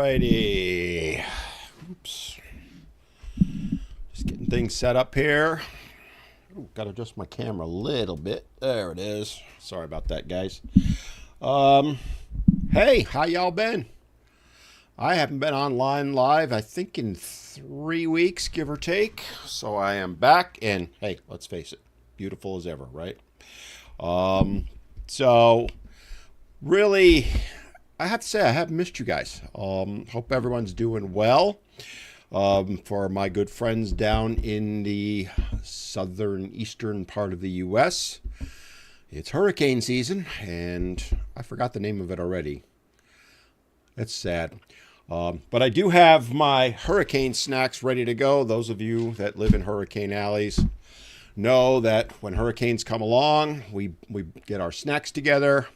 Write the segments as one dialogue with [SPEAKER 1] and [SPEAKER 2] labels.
[SPEAKER 1] Alrighty. Oops. Just getting things set up here. Got to adjust my camera a little bit. There it is. Sorry about that, guys. Hey, how y'all been? I haven't been online live, I think, in 3 weeks, give or take. So I am back, and hey, let's face it, beautiful as ever, right? So really, I have to say I have missed you guys. Hope everyone's doing well. For my good friends down in the southern eastern part of the U.S., it's hurricane season, and I forgot the name of it already. It's sad. But I do have my hurricane snacks ready to go. Those of you that live in hurricane alleys know that when hurricanes come along, we get our snacks together,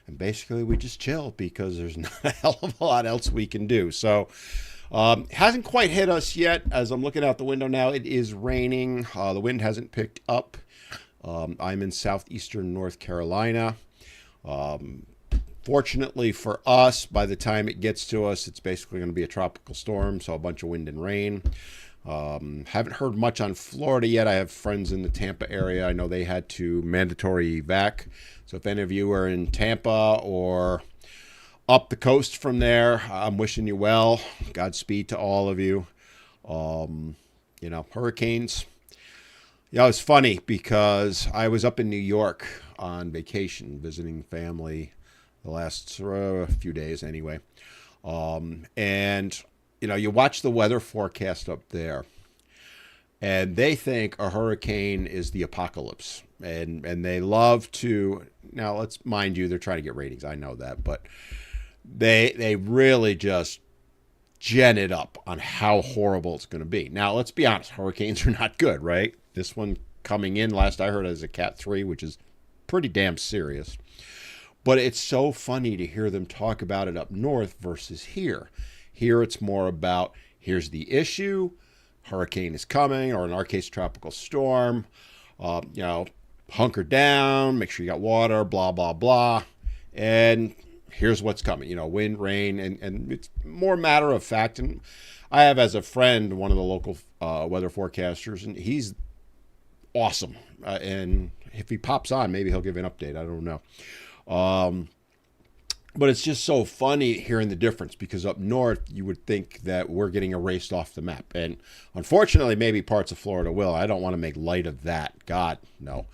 [SPEAKER 1] and basically we just chill because there's not a hell of a lot else we can do. So hasn't quite hit us yet. As I'm looking out the window now, it is raining. The wind hasn't picked up. I'm in southeastern North Carolina. Fortunately for us, by the time it gets to us, it's basically going to be a tropical storm, so a bunch of wind and rain. Haven't heard much on Florida yet. I have friends in the Tampa area. I know they had to mandatory evac. So if any of you are in Tampa or up the coast from there, I'm wishing you well. Godspeed to all of you. Hurricanes. It's funny because I was up in New York on vacation visiting family the last few days anyway. And you watch the weather forecast up there, and they think a hurricane is the apocalypse. And they love to, now let's mind you, they're trying to get ratings. I know that, but they really just gen it up on how horrible it's going to be. Now, let's be honest, hurricanes are not good, right? This one coming in, last I heard, as a Cat 3, which is pretty damn serious. But it's so funny to hear them talk about it up north versus here. Here it's more about, here's the issue, hurricane is coming, or in our case, tropical storm. Hunker down, make sure you got water, blah, blah, blah. And here's what's coming, wind, rain, and it's more matter of fact. And I have as a friend one of the local weather forecasters, and he's awesome. And if he pops on, maybe he'll give an update. I don't know. But it's just so funny hearing the difference, because up north you would think that we're getting erased off the map. And unfortunately, maybe parts of Florida will. I don't want to make light of that. God, no.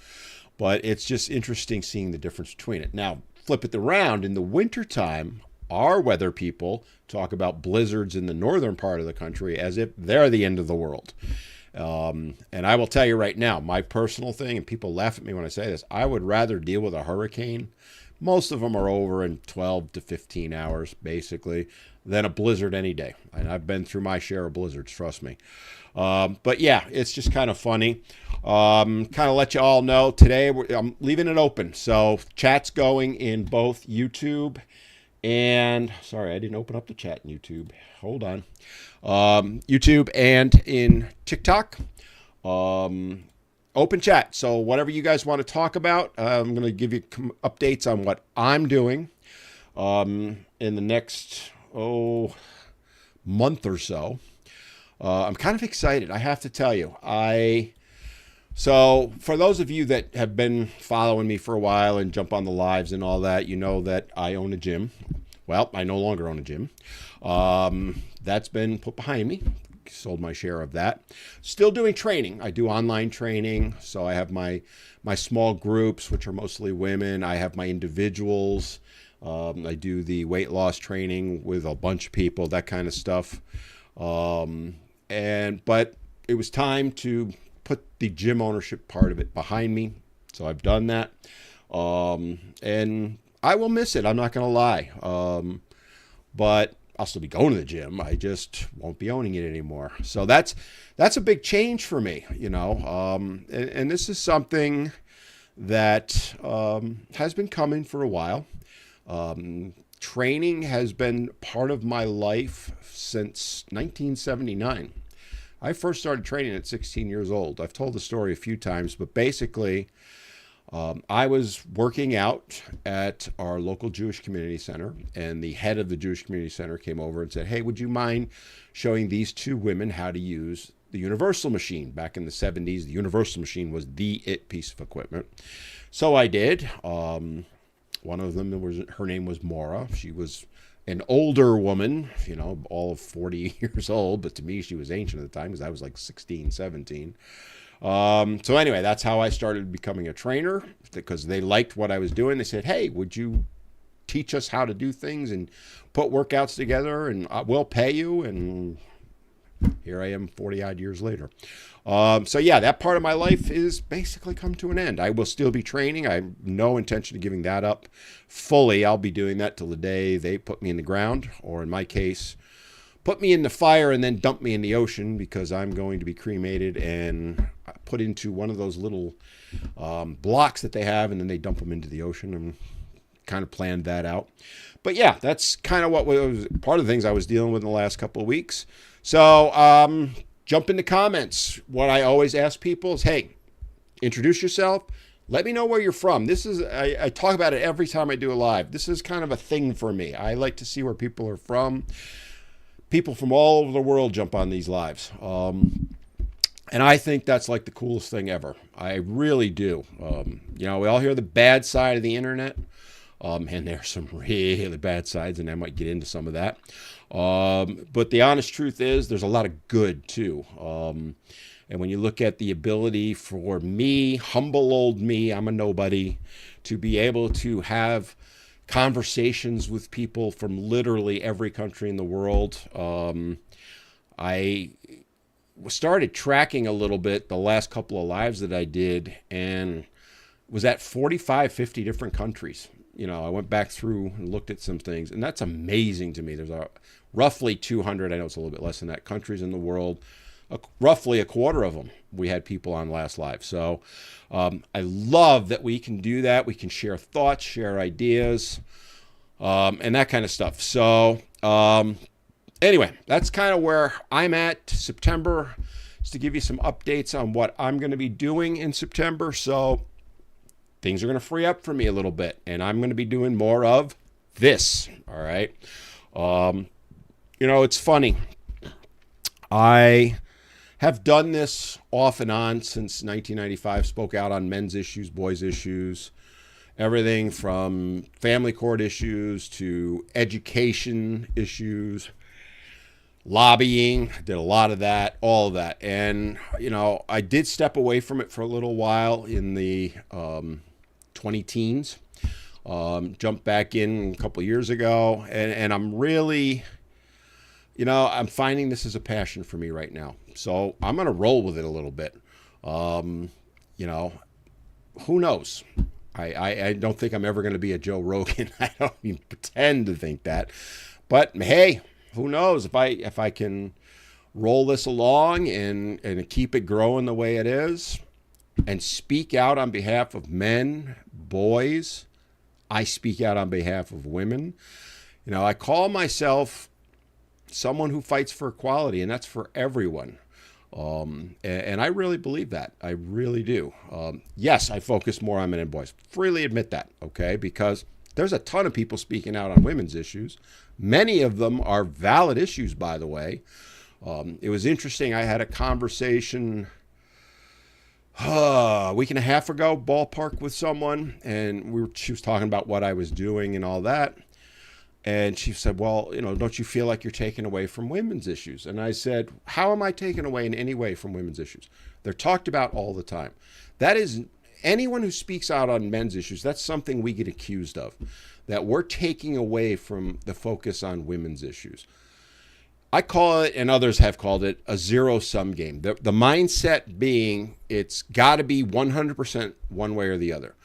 [SPEAKER 1] But it's just interesting seeing the difference between it. Now, flip it around. In the wintertime, our weather people talk about blizzards in the northern part of the country as if they're the end of the world. And I will tell you right now, my personal thing, and people laugh at me when I say this, I would rather deal with a hurricane. Most of them are over in 12 to 15 hours, basically, than a blizzard any day. And I've been through my share of blizzards, trust me. But yeah, it's just kind of funny. Kind of let you all know, today I'm leaving it open. So chat's going in both YouTube and, sorry, I didn't open up the chat in YouTube. Hold on. YouTube and in TikTok. Open chat. So whatever you guys want to talk about, I'm going to give you updates on what I'm doing in the next month or so. I'm kind of excited, I have to tell you. So for those of you that have been following me for a while and jump on the lives and all that, you know that I own a gym. Well, I no longer own a gym. That's been put behind me. Sold my share of that. Still doing training. I do online training. So I have my small groups, which are mostly women. I have my individuals. I do the weight loss training with a bunch of people, that kind of stuff. But it was time to put the gym ownership part of it behind me. So I've done that. And I will miss it. I'm not going to lie. But I'll still be going to the gym. I just won't be owning it anymore. So that's a big change for me, and this is something that has been coming for a while. Training has been part of my life since 1979. I first started training at 16 years old. I've told the story a few times, but basically I was working out at our local Jewish community center, and the head of the Jewish community center came over and said, "Hey, would you mind showing these two women how to use the Universal machine?" Back in the 70s, the Universal machine was the it piece of equipment. So I did. One of them her name was Maura. She was an older woman, all of 40 years old, but to me she was ancient at the time because I was like 16, 17. So anyway, that's how I started becoming a trainer, because they liked what I was doing. They said, "Hey, would you teach us how to do things and put workouts together, and we'll pay you." And here I am 40 odd years later. So yeah, that part of my life is basically come to an end. I will still be training. I have no intention of giving that up fully. I'll be doing that till the day they put me in the ground, or in my case, put me in the fire and then dump me in the ocean, because I'm going to be cremated and put into one of those little blocks that they have, and then they dump them into the ocean, and kind of planned that out. But yeah, that's kind of what was part of the things I was dealing with in the last couple of weeks. So jump in the comments. What I always ask people is, hey, introduce yourself. Let me know where you're from. This is, I talk about it every time I do a live. This is kind of a thing for me. I like to see where people are from. People from all over the world jump on these lives. And I think that's like the coolest thing ever. I really do. We all hear the bad side of the internet. And there's some really bad sides, and I might get into some of that. But the honest truth is there's a lot of good too. And when you look at the ability for me, humble old me, I'm a nobody, to be able to have conversations with people from literally every country in the world. I started tracking a little bit the last couple of lives that I did, and was at 45, 50 different countries. I went back through and looked at some things, and that's amazing to me. There's roughly 200, I know it's a little bit less than that, countries in the world. Roughly a quarter of them we had people on last live. So I love that we can do that. We can share thoughts, share ideas, and that kind of stuff. So anyway, that's kind of where I'm at. September is to give you some updates on what I'm going to be doing in September. So things are going to free up for me a little bit, and I'm going to be doing more of this. All right. It's funny. I have done this off and on since 1995, spoke out on men's issues, boys' issues, everything from family court issues to education issues, lobbying. Did a lot of that, all of that. And, I did step away from it for a little while in the 20 teens, jumped back in a couple of years ago. And I'm really, I'm finding this is a passion for me right now. So I'm going to roll with it a little bit. Who knows? I don't think I'm ever going to be a Joe Rogan. I don't even pretend to think that. But hey, who knows? If I can roll this along and keep it growing the way it is, and speak out on behalf of men, boys, I speak out on behalf of women. I call myself someone who fights for equality, and that's for everyone. And I really believe that. I really do. Yes, I focus more on men and boys. Freely admit that, okay? Because there's a ton of people speaking out on women's issues. Many of them are valid issues, by the way. It was interesting. I had a conversation a week and a half ago, ballpark, with someone, and she was talking about what I was doing and all that. And she said, well, don't you feel like you're taking away from women's issues? And I said, how am I taking away in any way from women's issues? They're talked about all the time. That is, anyone who speaks out on men's issues, that's something we get accused of, that we're taking away from the focus on women's issues. I call it, and others have called it, a zero-sum game. The mindset being it's got to be 100% one way or the other.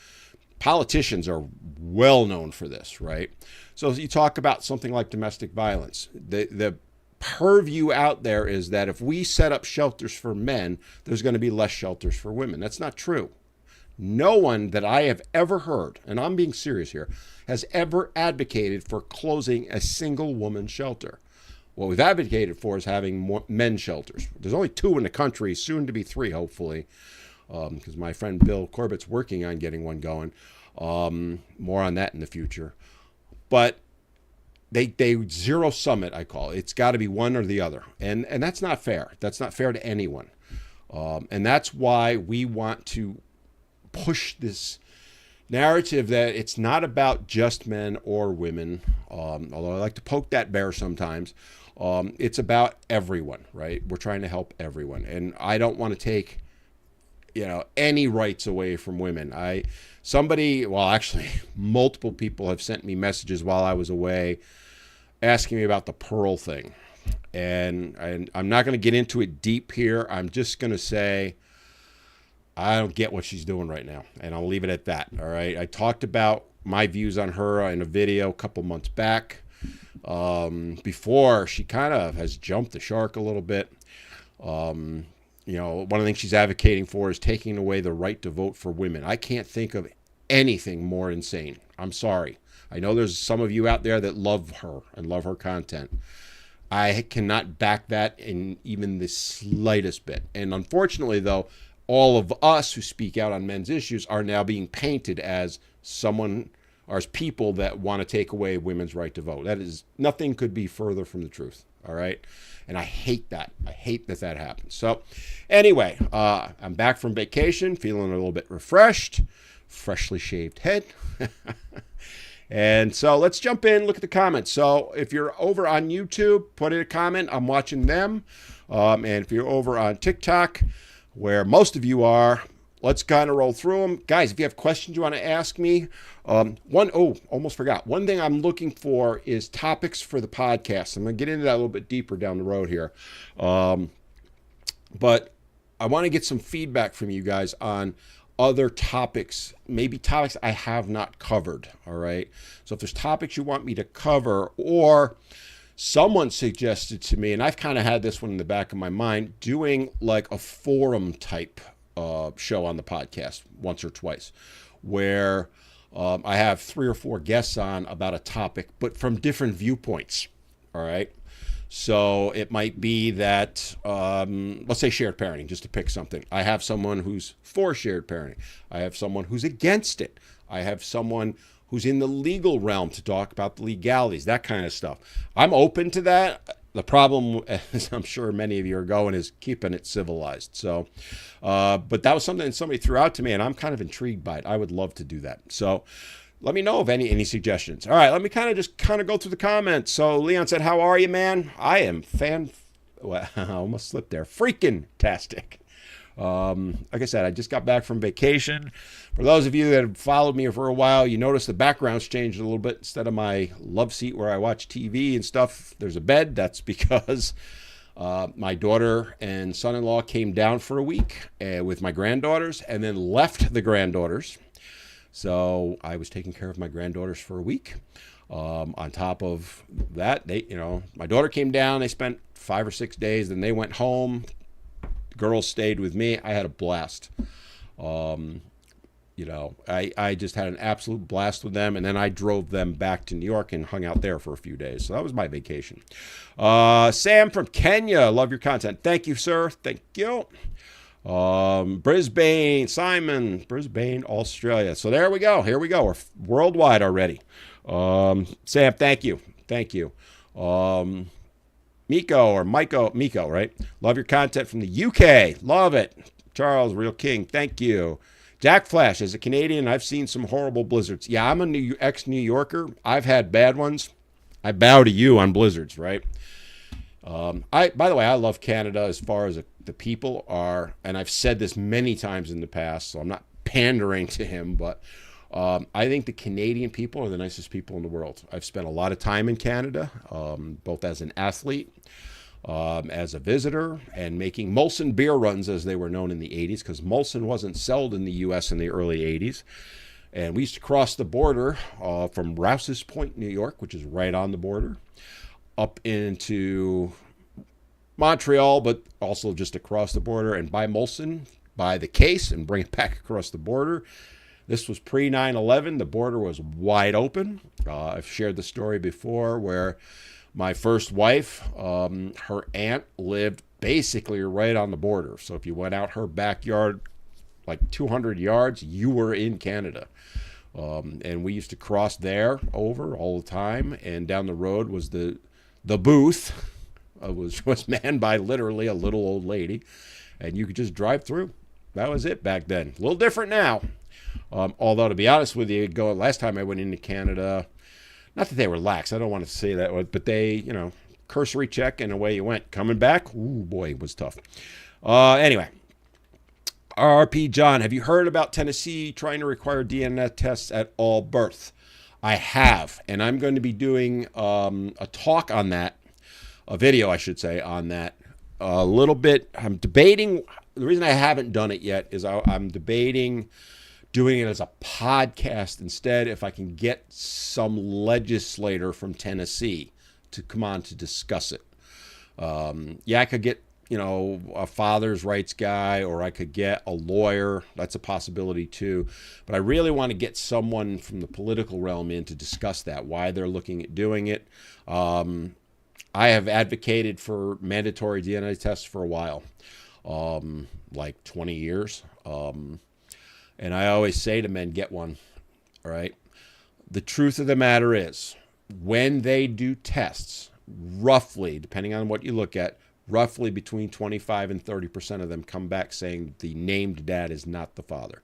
[SPEAKER 1] Politicians are well known for this, right? So you talk about something like domestic violence. The purview out there is that if we set up shelters for men, there's going to be less shelters for women. That's not true. No one that I have ever heard, and I'm being serious here, has ever advocated for closing a single woman shelter. What we've advocated for is having more men's shelters. There's only 2 in the country, soon to be 3, hopefully. because my friend Bill Corbett's working on getting one going. More on that in the future. But they zero sum it, I call it. It's got to be one or the other. And that's not fair. That's not fair to anyone. And that's why we want to push this narrative that it's not about just men or women, although I like to poke that bear sometimes. It's about everyone, right? We're trying to help everyone. And I don't want to take, any rights away from women. Actually, multiple people have sent me messages while I was away asking me about the Pearl thing. And I'm not going to get into it deep here. I'm just going to say I don't get what she's doing right now. And I'll leave it at that. All right. I talked about my views on her in a video a couple months back. Before she kind of has jumped the shark a little bit. One of the things she's advocating for is taking away the right to vote for women. I can't think of anything more insane. I'm sorry. I know there's some of you out there that love her and love her content. I cannot back that in even the slightest bit. And unfortunately, though, all of us who speak out on men's issues are now being painted as someone or as people that want to take away women's right to vote. That is, nothing could be further from the truth. All right. And I hate that. I hate that happens. So anyway, I'm back from vacation, feeling a little bit refreshed, freshly shaved head. And so let's jump in, look at the comments. So if you're over on YouTube, put in a comment. I'm watching them. And if you're over on TikTok, where most of you are, let's kind of roll through them. Guys, if you have questions you want to ask me, almost forgot. One thing I'm looking for is topics for the podcast. I'm going to get into that a little bit deeper down the road here. But I want to get some feedback from you guys on other topics, maybe topics I have not covered. All right. So if there's topics you want me to cover, or someone suggested to me, and I've kind of had this one in the back of my mind, doing like a forum type show on the podcast once or twice, where I have 3 or 4 guests on about a topic, but from different viewpoints. All right. So it might be that, let's say shared parenting, just to pick something. I have someone who's for shared parenting. I have someone who's against it. I have someone who's in the legal realm to talk about the legalities, that kind of stuff. I'm open to that. The problem, as I'm sure many of you are going, is keeping it civilized. So, but that was something that somebody threw out to me, and I'm kind of intrigued by it. I would love to do that. So let me know of any suggestions. All right, let me kind of go through the comments. So Leon said, "How are you, man?" I am I almost slipped there. Freaking tastic. Like I said, I just got back from vacation. For those of you that have followed me for a while, you notice the background's changed a little bit. Instead of my love seat where I watch TV and stuff, there's a bed. That's because my daughter and son-in-law came down for a week with my granddaughters and then left the granddaughters. So I was taking care of my granddaughters for a week. On top of that, my daughter came down. They spent 5 or 6 days. Then they went home. The girls stayed with me. I had a blast. I just had an absolute blast with them. And then I drove them back to New York and hung out there for a few days. So that was my vacation. Sam from Kenya, love your content. Thank you, sir. Thank you. Brisbane, Brisbane, Australia. So there we go. Here we go. We're worldwide already. Sam, thank you. Miko, right? Love your content from the UK. Love it. Charles, real king. Thank you. Jack Flash, as a Canadian, I've seen some horrible blizzards. Yeah, I'm a ex-New Yorker. I've had bad ones. I bow to you on blizzards, right? By the way, I love Canada as far as the people are, and I've said this many times in the past, so I'm not pandering to him, but I think the Canadian people are the nicest people in the world. I've spent a lot of time in Canada, both as an athlete, as a visitor, and making Molson beer runs, as they were known in the 80s, because Molson wasn't sold in the U.S. in the early 80s. And we used to cross the border from Rouse's Point, New York, which is right on the border, up into Montreal, but also just across the border, and buy Molson by the case and bring it back across the border. This was pre 9/11. The border was wide open. I've shared the story before where my first wife, her aunt lived basically right on the border. So if you went out her backyard, like 200 yards, you were in Canada. And we used to cross there over all the time. And down the road was the booth. Was manned by literally a little old lady, and you could just drive through. That was it back then. A little different now. Although, to be honest with you, last time I went into Canada, not that they were lax, I don't want to say that, but they, cursory check and away you went. Coming back, ooh boy, it was tough. Anyway, RP John, have you heard about Tennessee trying to require DNA tests at all birth? I have, and I'm going to be doing a talk on that, a video, I should say, on that a little bit. I'm debating. The reason I haven't done it yet is I'm debating doing it as a podcast instead, if I can get some legislator from Tennessee to come on to discuss it. I could get, a father's rights guy, or I could get a lawyer. That's a possibility too. But I really want to get someone from the political realm in to discuss that, why they're looking at doing it. I have advocated for mandatory DNA tests for a while, like 20 years. And I always say to men, get one, all right? The truth of the matter is, when they do tests, roughly, depending on what you look at, roughly between 25 and 30% of them come back saying the named dad is not the father.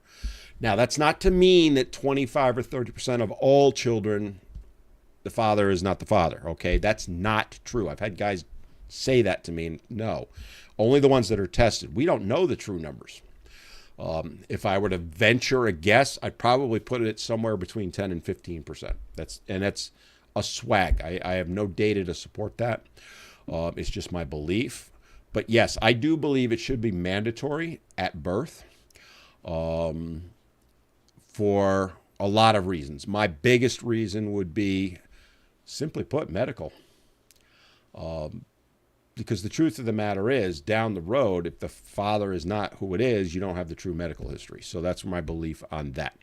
[SPEAKER 1] Now, that's not to mean that 25 or 30% of all children, the father is not the father, okay? That's not true. I've had guys say that to me, and no. Only the ones that are tested. We don't know the true numbers. If I were to venture a guess, I'd probably put it somewhere between 10 and 15%. That's a swag. I have no data to support that. It's just my belief. But yes, I do believe it should be mandatory at birth for a lot of reasons. My biggest reason would be, simply put, medical. Because the truth of the matter is, down the road, if the father is not who it is, you don't have the true medical history. So that's my belief on that.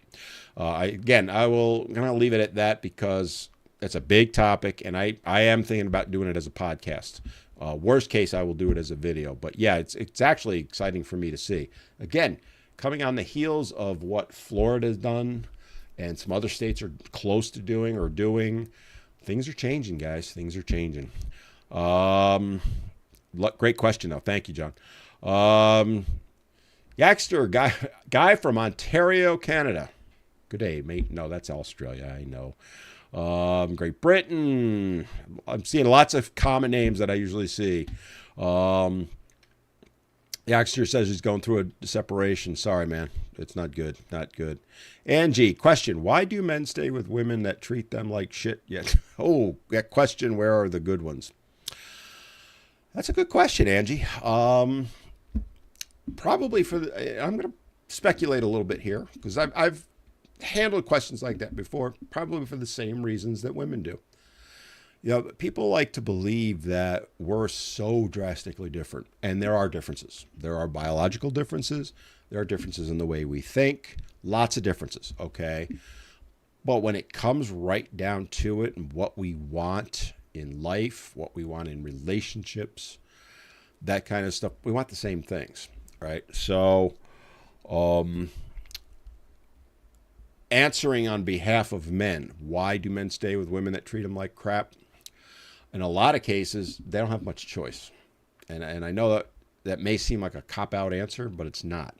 [SPEAKER 1] I'm going to leave it at that because it's a big topic, and I am thinking about doing it as a podcast. Worst case, I will do it as a video. But yeah, it's actually exciting for me to see. Again, coming on the heels of what Florida has done and some other states are close to doing or doing, things are changing, guys. Things are changing. Great question, though. Thank you, John. Yaxter, guy from Ontario, Canada. Good day, mate. No, that's Australia. I know. Great Britain. I'm seeing lots of common names that I usually see. Yaxter says he's going through a separation. Sorry, man. It's not good. Not good. Angie, question. Why do men stay with women that treat them like shit yet? Oh, that question. Where are the good ones? That's a good question, Angie. Probably I'm going to speculate a little bit here because I've handled questions like that before, probably for the same reasons that women do. People like to believe that we're so drastically different, and there are differences. There are biological differences. There are differences in the way we think. Lots of differences, okay? But when it comes right down to it and what we want in life, what we want in relationships, that kind of stuff, we want the same things, right? So, answering on behalf of men, why do men stay with women that treat them like crap? In a lot of cases, they don't have much choice. And I know that may seem like a cop-out answer, but it's not.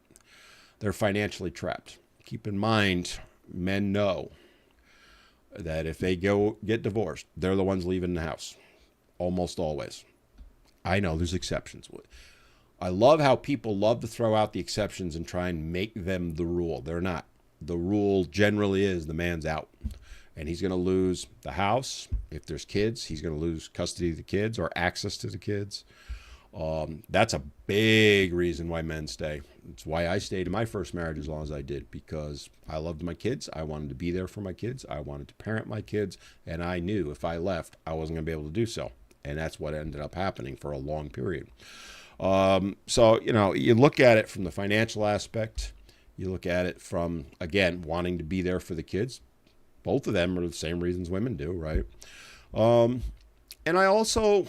[SPEAKER 1] They're financially trapped. Keep in mind, men know that if they go get divorced, they're the ones leaving the house. Almost always. I know there's exceptions. I love how people love to throw out the exceptions and try and make them the rule. They're not. The rule generally is the man's out. And he's going to lose the house. If there's kids, he's going to lose custody of the kids or access to the kids. That's a big reason why men stay. It's why I stayed in my first marriage as long as I did, because I loved my kids. I wanted to be there for my kids. I wanted to parent my kids. And I knew if I left, I wasn't going to be able to do so. And that's what ended up happening for a long period. So, you look at it from the financial aspect. You look at it from, again, wanting to be there for the kids. Both of them are the same reasons women do, right? And I also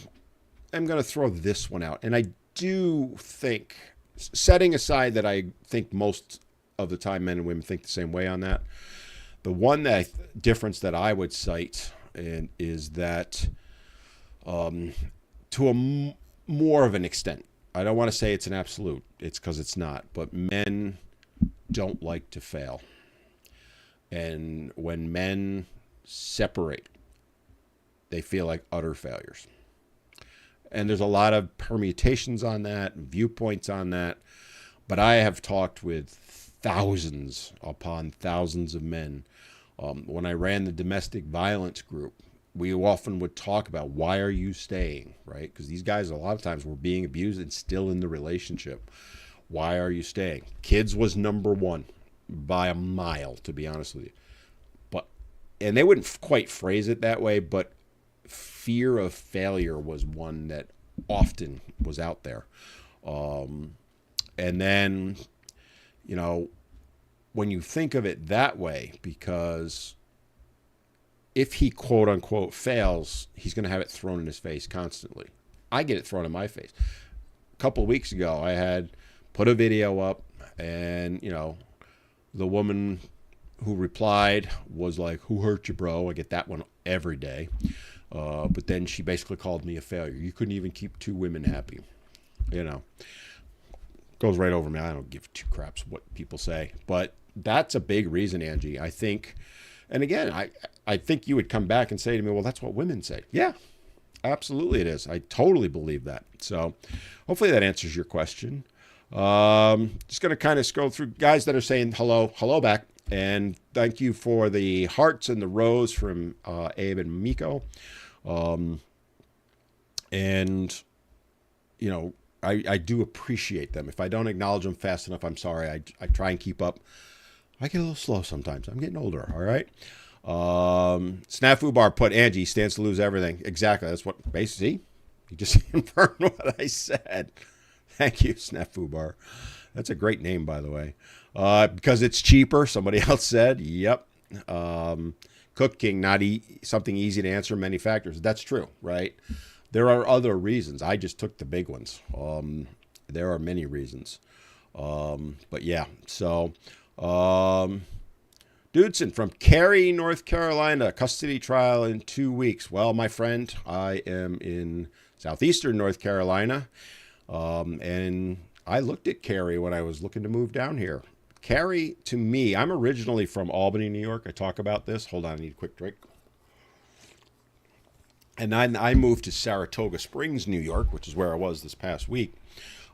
[SPEAKER 1] am going to throw this one out. And I do think, setting aside that I think most of the time men and women think the same way on that. The one difference that I would cite is that to more of an extent, I don't want to say it's an absolute, it's because it's not, but men don't like to fail. And when men separate, they feel like utter failures. And there's a lot of permutations on that, viewpoints on that. But I have talked with thousands upon thousands of men. When I ran the domestic violence group, we often would talk about, why are you staying, right? Because these guys a lot of times were being abused and still in the relationship. Why are you staying? Kids was number one by a mile, to be honest with you. And they wouldn't quite phrase it that way, but fear of failure was one that often was out there. And then, when you think of it that way, because if he quote unquote fails, he's going to have it thrown in his face constantly. I get it thrown in my face. A couple of weeks ago, I had put a video up, and, the woman who replied was like, "Who hurt you, bro?" I get that one every day. But then she basically called me a failure. You couldn't even keep two women happy. Goes right over me. I don't give two craps what people say. But that's a big reason, Angie. I think, and again, I think you would come back and say to me, well, that's what women say. Yeah, absolutely it is. I totally believe that. So hopefully that answers your question. Just going to kind of scroll through guys that are saying hello back. And thank you for the hearts and the rose from Abe and Miko. I do appreciate them. If I don't acknowledge them fast enough, I'm sorry. I try and keep up. I get a little slow sometimes. I'm getting older, all right? Snafu Bar put, Angie stands to lose everything. Exactly. That's what, basically, you just confirmed what I said. Thank you, Snafu Bar. That's a great name, by the way. Because it's cheaper, somebody else said. Yep. Cooking, not something easy to answer, many factors. That's true, right? There are other reasons. I just took the big ones. There are many reasons. But yeah, so Dudson from Cary, North Carolina, custody trial in 2 weeks. Well, my friend, I am in southeastern North Carolina, and I looked at Cary when I was looking to move down here. Cary, to me, I'm originally from Albany, New York. I talk about this. Hold on, I need a quick drink. And I moved to Saratoga Springs, New York, which is where I was this past week,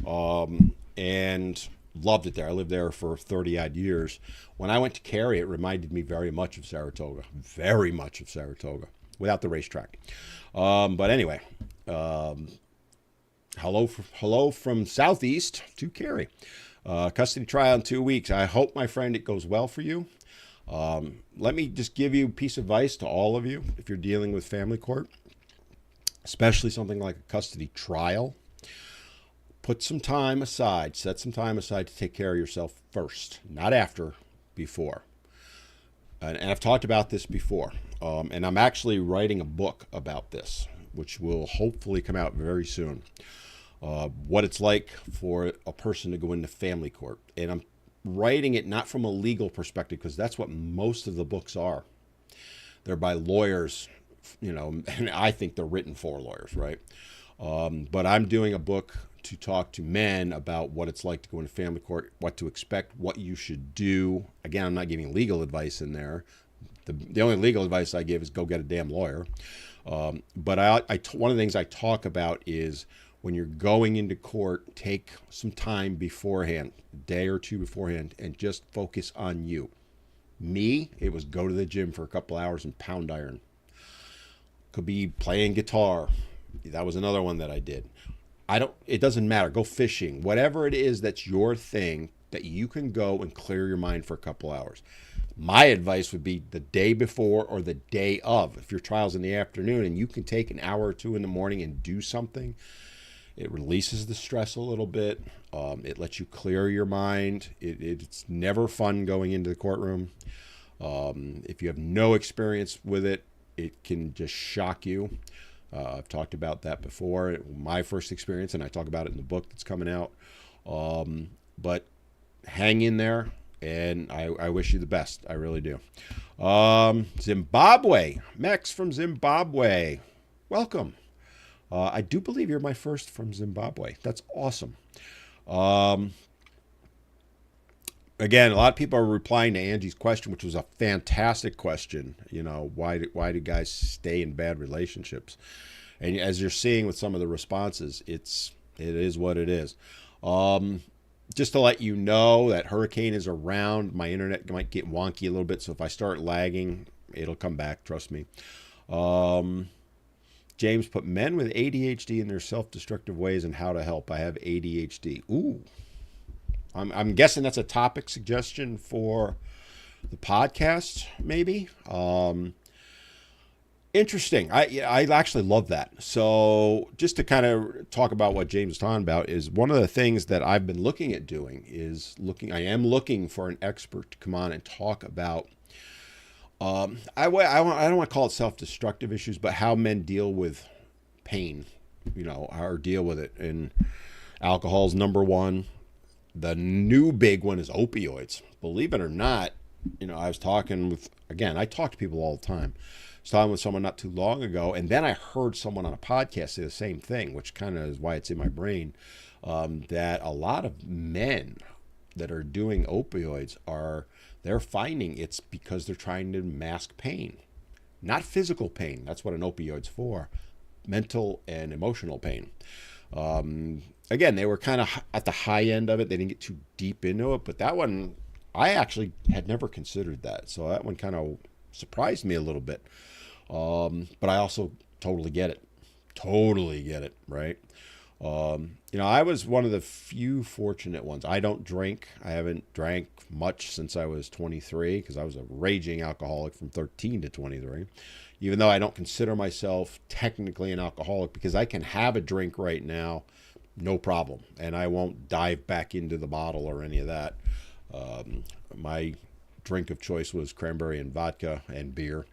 [SPEAKER 1] and loved it there. I lived there for 30-odd years. When I went to Cary, it reminded me very much of Saratoga, without the racetrack. But anyway, hello from Southeast to Cary. Custody trial in 2 weeks. I hope, my friend, it goes well for you. Let me just give you a piece of advice to all of you if you're dealing with family court, especially something like a custody trial. Put some time aside, set some time aside to take care of yourself first, not after, before. And I've talked about this before, and I'm actually writing a book about this, which will hopefully come out very soon. What it's like for a person to go into family court. And I'm writing it not from a legal perspective, because that's what most of the books are. They're by lawyers, and I think they're written for lawyers, right? But I'm doing a book to talk to men about what it's like to go into family court, what to expect, what you should do. Again, I'm not giving legal advice in there. The only legal advice I give is go get a damn lawyer. But one of the things I talk about is, when you're going into court, take some time beforehand, a day or two beforehand, and just focus on you. Me, it was go to the gym for a couple hours and pound iron. Could be playing guitar. That was another one that I did. It doesn't matter. Go fishing. Whatever it is that's your thing, that you can go and clear your mind for a couple hours. My advice would be the day before or the day of. If your trial's in the afternoon and you can take an hour or two in the morning and do something, it releases the stress a little bit. It lets you clear your mind. It's never fun going into the courtroom. If you have no experience with it, it can just shock you. I've talked about that before. My first experience, and I talk about it in the book that's coming out. But hang in there and I wish you the best. I really do. Zimbabwe. Mex from Zimbabwe. Welcome. I do believe you're my first from Zimbabwe. That's awesome. Again, a lot of people are replying to Angie's question, which was a fantastic question. You know, why do guys stay in bad relationships? And as you're seeing with some of the responses, it is what it is. Just to let you know that hurricane is around. My internet might get wonky a little bit, so if I start lagging, it'll come back. Trust me. James put men with ADHD in their self-destructive ways and how to help. I have ADHD. Ooh. I'm guessing that's a topic suggestion for the podcast, maybe. Interesting. I actually love that. So just to kind of talk about what James is talking about is one of the things that I've been looking at doing is I am looking for an expert to come on and talk about, I don't want to call it self-destructive issues, but how men deal with pain, you know, or deal with it. And alcohol's number one. The new big one is opioids. Believe it or not, you know, I talk to people all the time. I was talking with someone not too long ago, and then I heard someone on a podcast say the same thing, which kind of is why it's in my brain, that a lot of men that are doing opioids they're finding it's because they're trying to mask pain. Not physical pain. That's what an opioid's for. Mental and emotional pain. Again, they were kind of at the high end of it. They didn't get too deep into it, but that one, I actually had never considered that. So that one kind of surprised me a little bit. But I also totally get it. Totally get it, right? You know, I was one of the few fortunate ones. I don't drink. I haven't drank much since I was 23 because I was a raging alcoholic from 13 to 23. Even though I don't consider myself technically an alcoholic because I can have a drink right now, no problem. And I won't dive back into the bottle or any of that. My drink of choice was cranberry and vodka and beer.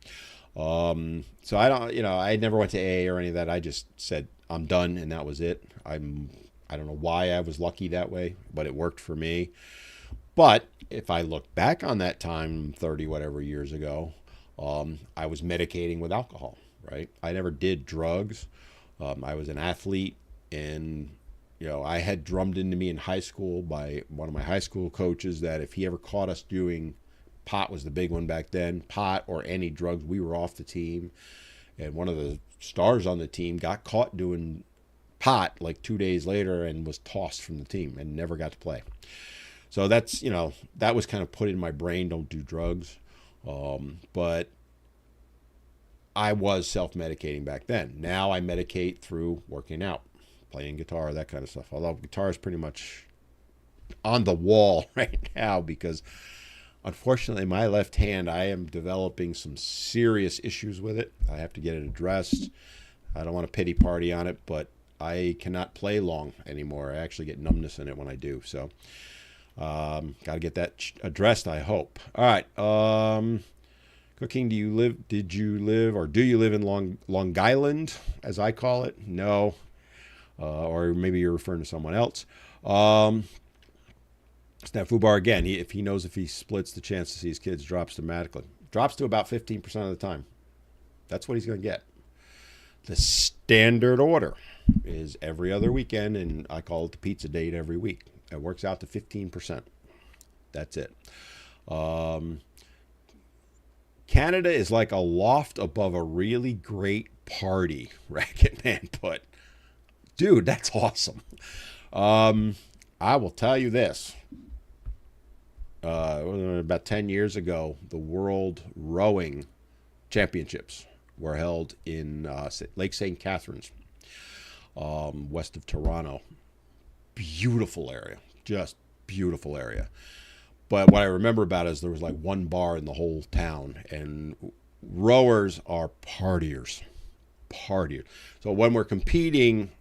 [SPEAKER 1] So I never went to AA or any of that. I just said, I'm done. And that was it. I don't know why I was lucky that way, but it worked for me. But if I look back on that time, 30 whatever years ago, I was medicating with alcohol, right? I never did drugs. I was an athlete, and you know, I had drummed into me in high school by one of my high school coaches that if he ever caught us doing pot was the big one back then, pot or any drugs, we were off the team. And one of the stars on the team got caught doing pot like 2 days later and was tossed from the team and never got to play. So that's, you know, that was kind of put in my brain, don't do drugs. But I was self-medicating back then. Now I medicate through working out, playing guitar, that kind of stuff. Although guitar is pretty much on the wall right now because unfortunately my left hand, I am developing some serious issues with it. I have to get it addressed. I don't want to pity party on it, but I cannot play long anymore. I actually get numbness in it when I do. So got to get that addressed, I hope. All right. Cooking, do you live in Long Island, as I call it? No. Or maybe you're referring to someone else. Snafu Bar, again, if he knows if he splits, the chance to see his kids drops dramatically. Drops to about 15% of the time. That's what he's going to get. The standard order is every other weekend, and I call it the pizza date every week. It works out to 15%. That's it. Canada is like a loft above a really great party, Racket Man put. Dude, that's awesome. I will tell you this. About 10 years ago, the World Rowing Championships were held in Lake St. Catharines, west of Toronto. Beautiful area, just beautiful area. But what I remember about it is there was like one bar in the whole town, and rowers are partiers. So when we're competing,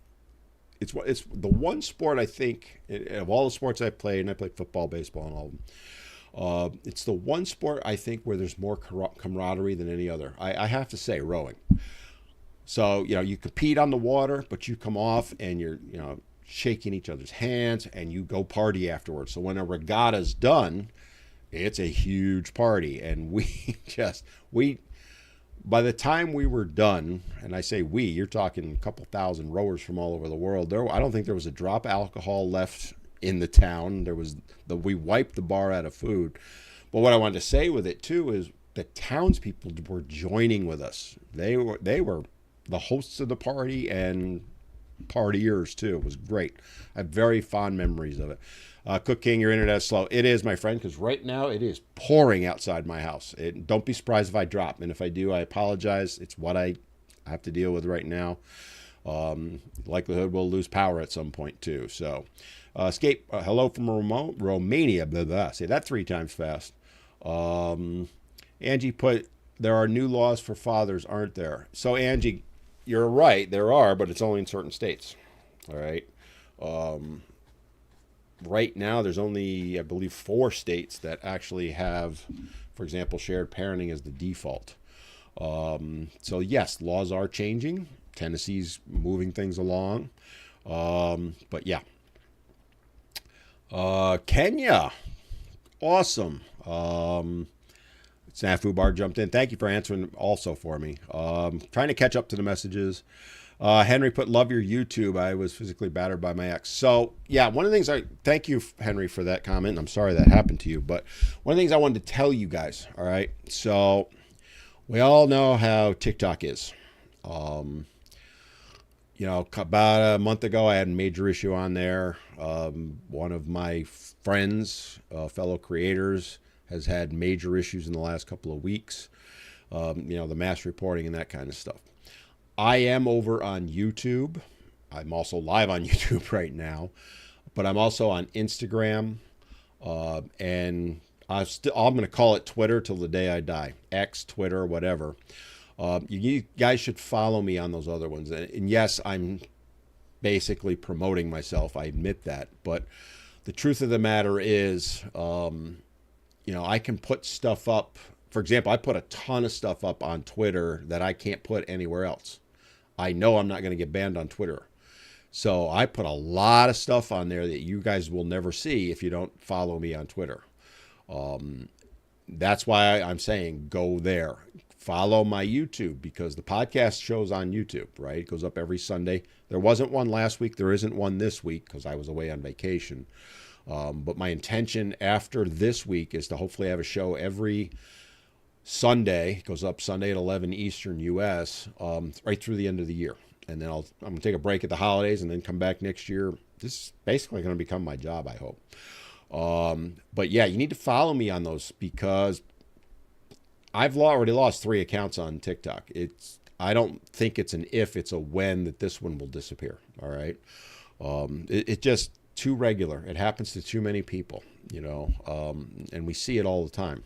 [SPEAKER 1] it's the one sport I think of all the sports I played, and I played football, baseball, and all of them. It's the one sport I think where there's more camaraderie than any other. I have to say, rowing. So you compete on the water, but you come off and you're shaking each other's hands, and you go party afterwards. So when a regatta's done, It's a huge party, and we just we by the time we were done, and I say we, you're talking a couple thousand rowers from all over the world. There, I don't think there was a drop of alcohol left in the town. We wiped the bar out of food. But what I wanted to say with it too is the townspeople were joining with us. They were the hosts of the party and partiers too. It was great. I have very fond memories of it. Cook King, your internet is slow. It is, my friend, because right now it is pouring outside my house. Don't be surprised if I drop. And if I do, I apologize. It's what I have to deal with right now. Likelihood we'll lose power at some point too. So, Escape, hello from Romania. Blah, blah. Say that 3 times fast. Angie put, there are new laws for fathers, aren't there? So, Angie, you're right. There are, but it's only in certain states. All right. Right now, there's only, I believe, 4 states that actually have, for example, shared parenting as the default. So, yes, laws are changing. Tennessee's moving things along. But, yeah. Kenya. Awesome. Snafu Bar jumped in. Thank you for answering also for me. Trying to catch up to the messages. Henry put, love your YouTube. I was physically battered by my ex. So, yeah, one of the things thank you, Henry, for that comment. I'm sorry that happened to you. But one of the things I wanted to tell you guys, all right? So, we all know how TikTok is. About a month ago, I had a major issue on there. One of my friends, fellow creators, has had major issues in the last couple of weeks. The mass reporting and that kind of stuff. I am over on YouTube. I'm also live on YouTube right now, but I'm also on Instagram, and I'm going to call it Twitter till the day I die. X, Twitter, whatever. You guys should follow me on those other ones. And yes, I'm basically promoting myself. I admit that, but the truth of the matter is, I can put stuff up. For example, I put a ton of stuff up on Twitter that I can't put anywhere else. I know I'm not going to get banned on Twitter. So I put a lot of stuff on there that you guys will never see if you don't follow me on Twitter. That's why I'm saying go there. Follow my YouTube, because the podcast show's on YouTube, right? It goes up every Sunday. There wasn't one last week. There isn't one this week because I was away on vacation. But my intention after this week is to hopefully have a show every Sunday. It goes up Sunday at 11 Eastern U.S. Right through the end of the year. And then I'm going to take a break at the holidays and then come back next year. This is basically going to become my job, I hope. But yeah, you need to follow me on those, because I've already lost 3 accounts on TikTok. I don't think it's an if, it's a when that this one will disappear. All right. It just too regular. It happens to too many people, and we see it all the time.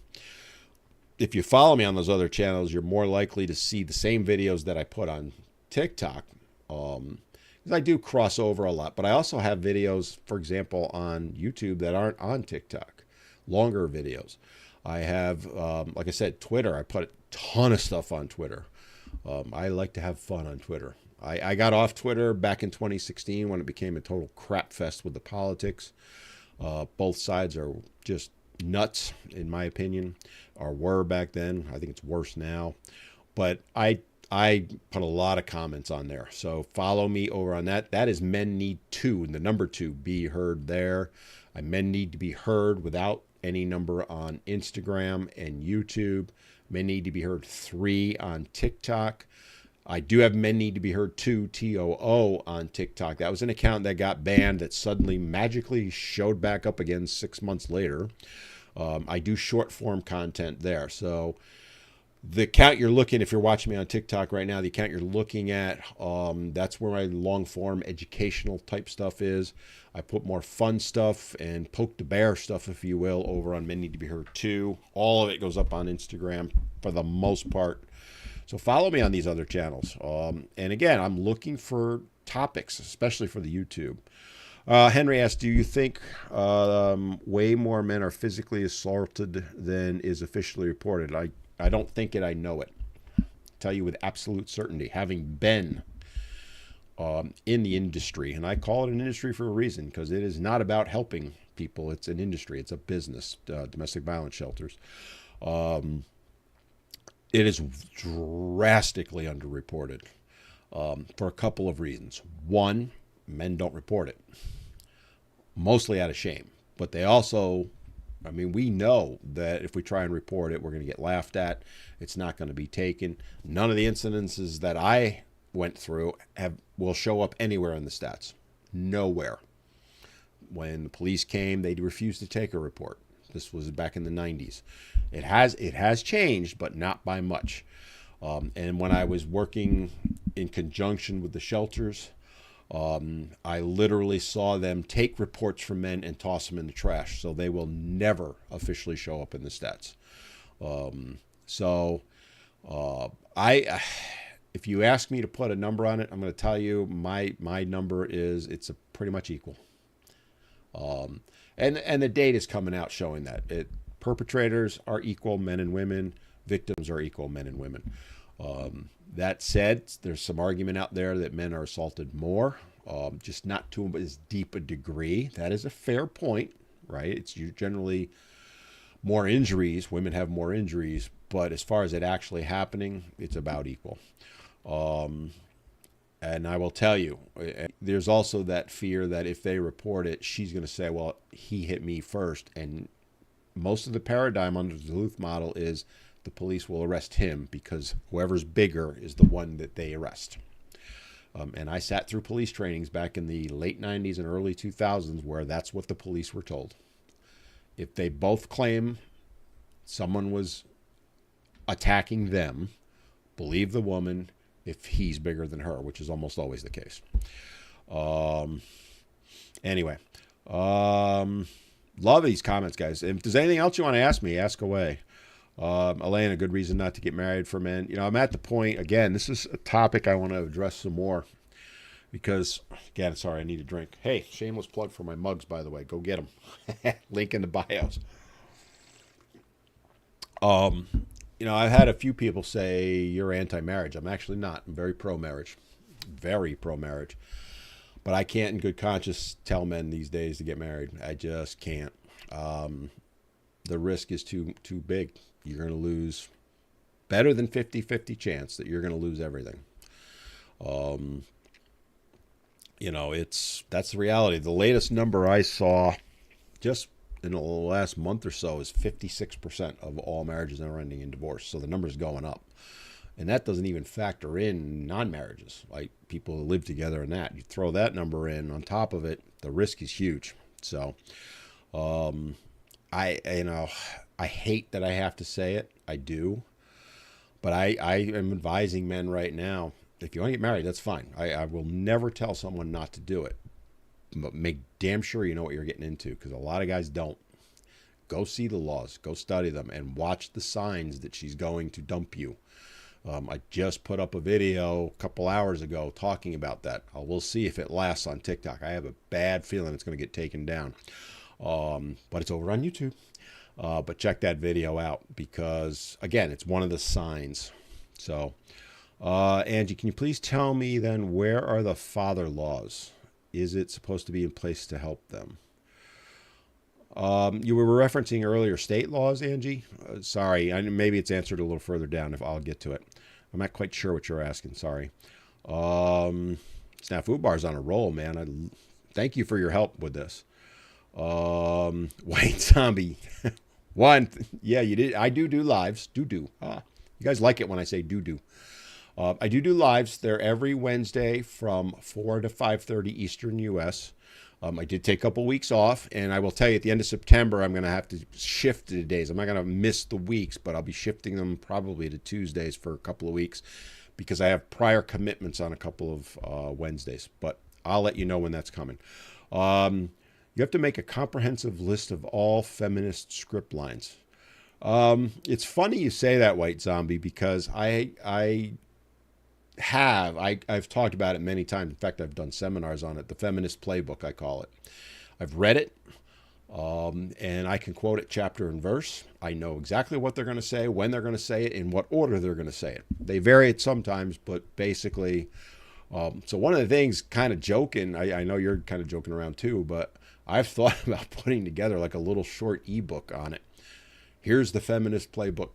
[SPEAKER 1] If you follow me on those other channels, you're more likely to see the same videos that I put on TikTok. Because I do cross over a lot, but I also have videos, for example, on YouTube that aren't on TikTok, longer videos. I have, like I said, Twitter. I put a ton of stuff on Twitter. I like to have fun on Twitter. I got off Twitter back in 2016 when it became a total crap fest with the politics. Both sides are just nuts, in my opinion, or were back then. I think it's worse now. But I put a lot of comments on there. So follow me over on that. That is Men Need To, and the number 2, be heard there. Men Need to be heard without any number on Instagram and YouTube. Men Need to be heard 3 on TikTok. I do have Men Need to be heard 2, TOO, on TikTok. That was an account that got banned that suddenly magically showed back up again 6 months later. I do short form content there. So the account you're looking, if you're watching me on TikTok right now, the account you're looking at, that's where my long form educational type stuff is. I put more fun stuff and poke the bear stuff, if you will, over on Men Need to be Heard 2. All of it goes up on Instagram for the most part. So follow me on these other channels. And again, I'm looking for topics, especially for the YouTube. Henry asked, do you think way more men are physically assaulted than is officially reported? I don't think it. I know it. I'll tell you with absolute certainty, having been in the industry, and I call it an industry for a reason, because it is not about helping people. It's an industry. It's a business. Domestic violence shelters. Um, it is drastically underreported for a couple of reasons. One, men don't report it, mostly out of shame. But they also, I mean, we know that if we try and report it, we're going to get laughed at. It's not going to be taken. None of the incidences that I went through will show up anywhere in the stats. Nowhere. When the police came, they refused to take a report. This was back in the 90s. It has changed, but not by much. And when I was working in conjunction with the shelters, I literally saw them take reports from men and toss them in the trash. So they will never officially show up in the stats. If you ask me to put a number on it, I'm going to tell you my number is it's pretty much equal. And the data is coming out showing that perpetrators are equal, men and women. Victims are equal, men and women. That said, there's some argument out there that men are assaulted more, just not to as deep a degree. That is a fair point, right? It's generally more injuries. Women have more injuries, but as far as it actually happening, it's about equal. And I will tell you, there's also that fear that if they report it, she's going to say, well, he hit me first. And most of the paradigm under the Duluth model is the police will arrest him because whoever's bigger is the one that they arrest. And I sat through police trainings back in the late 90s and early 2000s where that's what the police were told. If they both claim someone was attacking them, believe the woman if he's bigger than her, which is almost always the case. Anyway, love these comments, guys. If there's anything else you want to ask me, ask away. Elaine, a good reason not to get married for men. You know, I'm at the point, again, this is a topic I want to address some more because, again, sorry, I need a drink. Hey, shameless plug for my mugs, by the way. Go get them. Link in the bios. You know, I've had a few people say you're anti-marriage. I'm actually not. I'm very pro-marriage. Very pro-marriage. But I can't in good conscience tell men these days to get married. I just can't. The risk is too big. You're going to lose better than 50-50 chance that you're going to lose everything. You know, that's the reality. The latest number I saw just in the last month or so is 56% of all marriages are ending in divorce. So the number's going up. And that doesn't even factor in non-marriages, like people who live together and that. You throw that number in on top of it, the risk is huge. So I hate that I have to say it. I do. But I am advising men right now, if you want to get married, that's fine. I will never tell someone not to do it. But make damn sure you know what you're getting into, because a lot of guys don't. Go see the laws. Go study them and watch the signs that she's going to dump you. I just put up a video a couple hours ago talking about that. We'll see if it lasts on TikTok. I have a bad feeling it's going to get taken down. But it's over on YouTube. But check that video out because, again, it's one of the signs. So, Angie, can you please tell me then, where are the father laws? Is it supposed to be in place to help them? You were referencing earlier state laws, Angie. Sorry, maybe it's answered a little further down if I'll get to it. I'm not quite sure what you're asking. Sorry. Snafu Bar's on a roll, man. Thank you for your help with this. White Zombie. One, yeah, you did. I do lives. Do. You guys like it when I say do. I do lives. They're every Wednesday from 4 to 5:30 Eastern U.S. I did take a couple weeks off, and I will tell you at the end of September, I'm going to have to shift the days. I'm not going to miss the weeks, but I'll be shifting them probably to Tuesdays for a couple of weeks because I have prior commitments on a couple of Wednesdays. But I'll let you know when that's coming. You have to make a comprehensive list of all feminist script lines. It's funny you say that, White Zombie, because I've talked about it many times. In fact, I've done seminars on it. The Feminist Playbook, I call it. I've read it, and I can quote it chapter and verse. I know exactly what they're going to say, when they're going to say it, in what order they're going to say it. They vary it sometimes, but basically, so one of the things, kind of joking, I know you're kind of joking around too, but I've thought about putting together like a little short ebook on it. Here's the feminist playbook,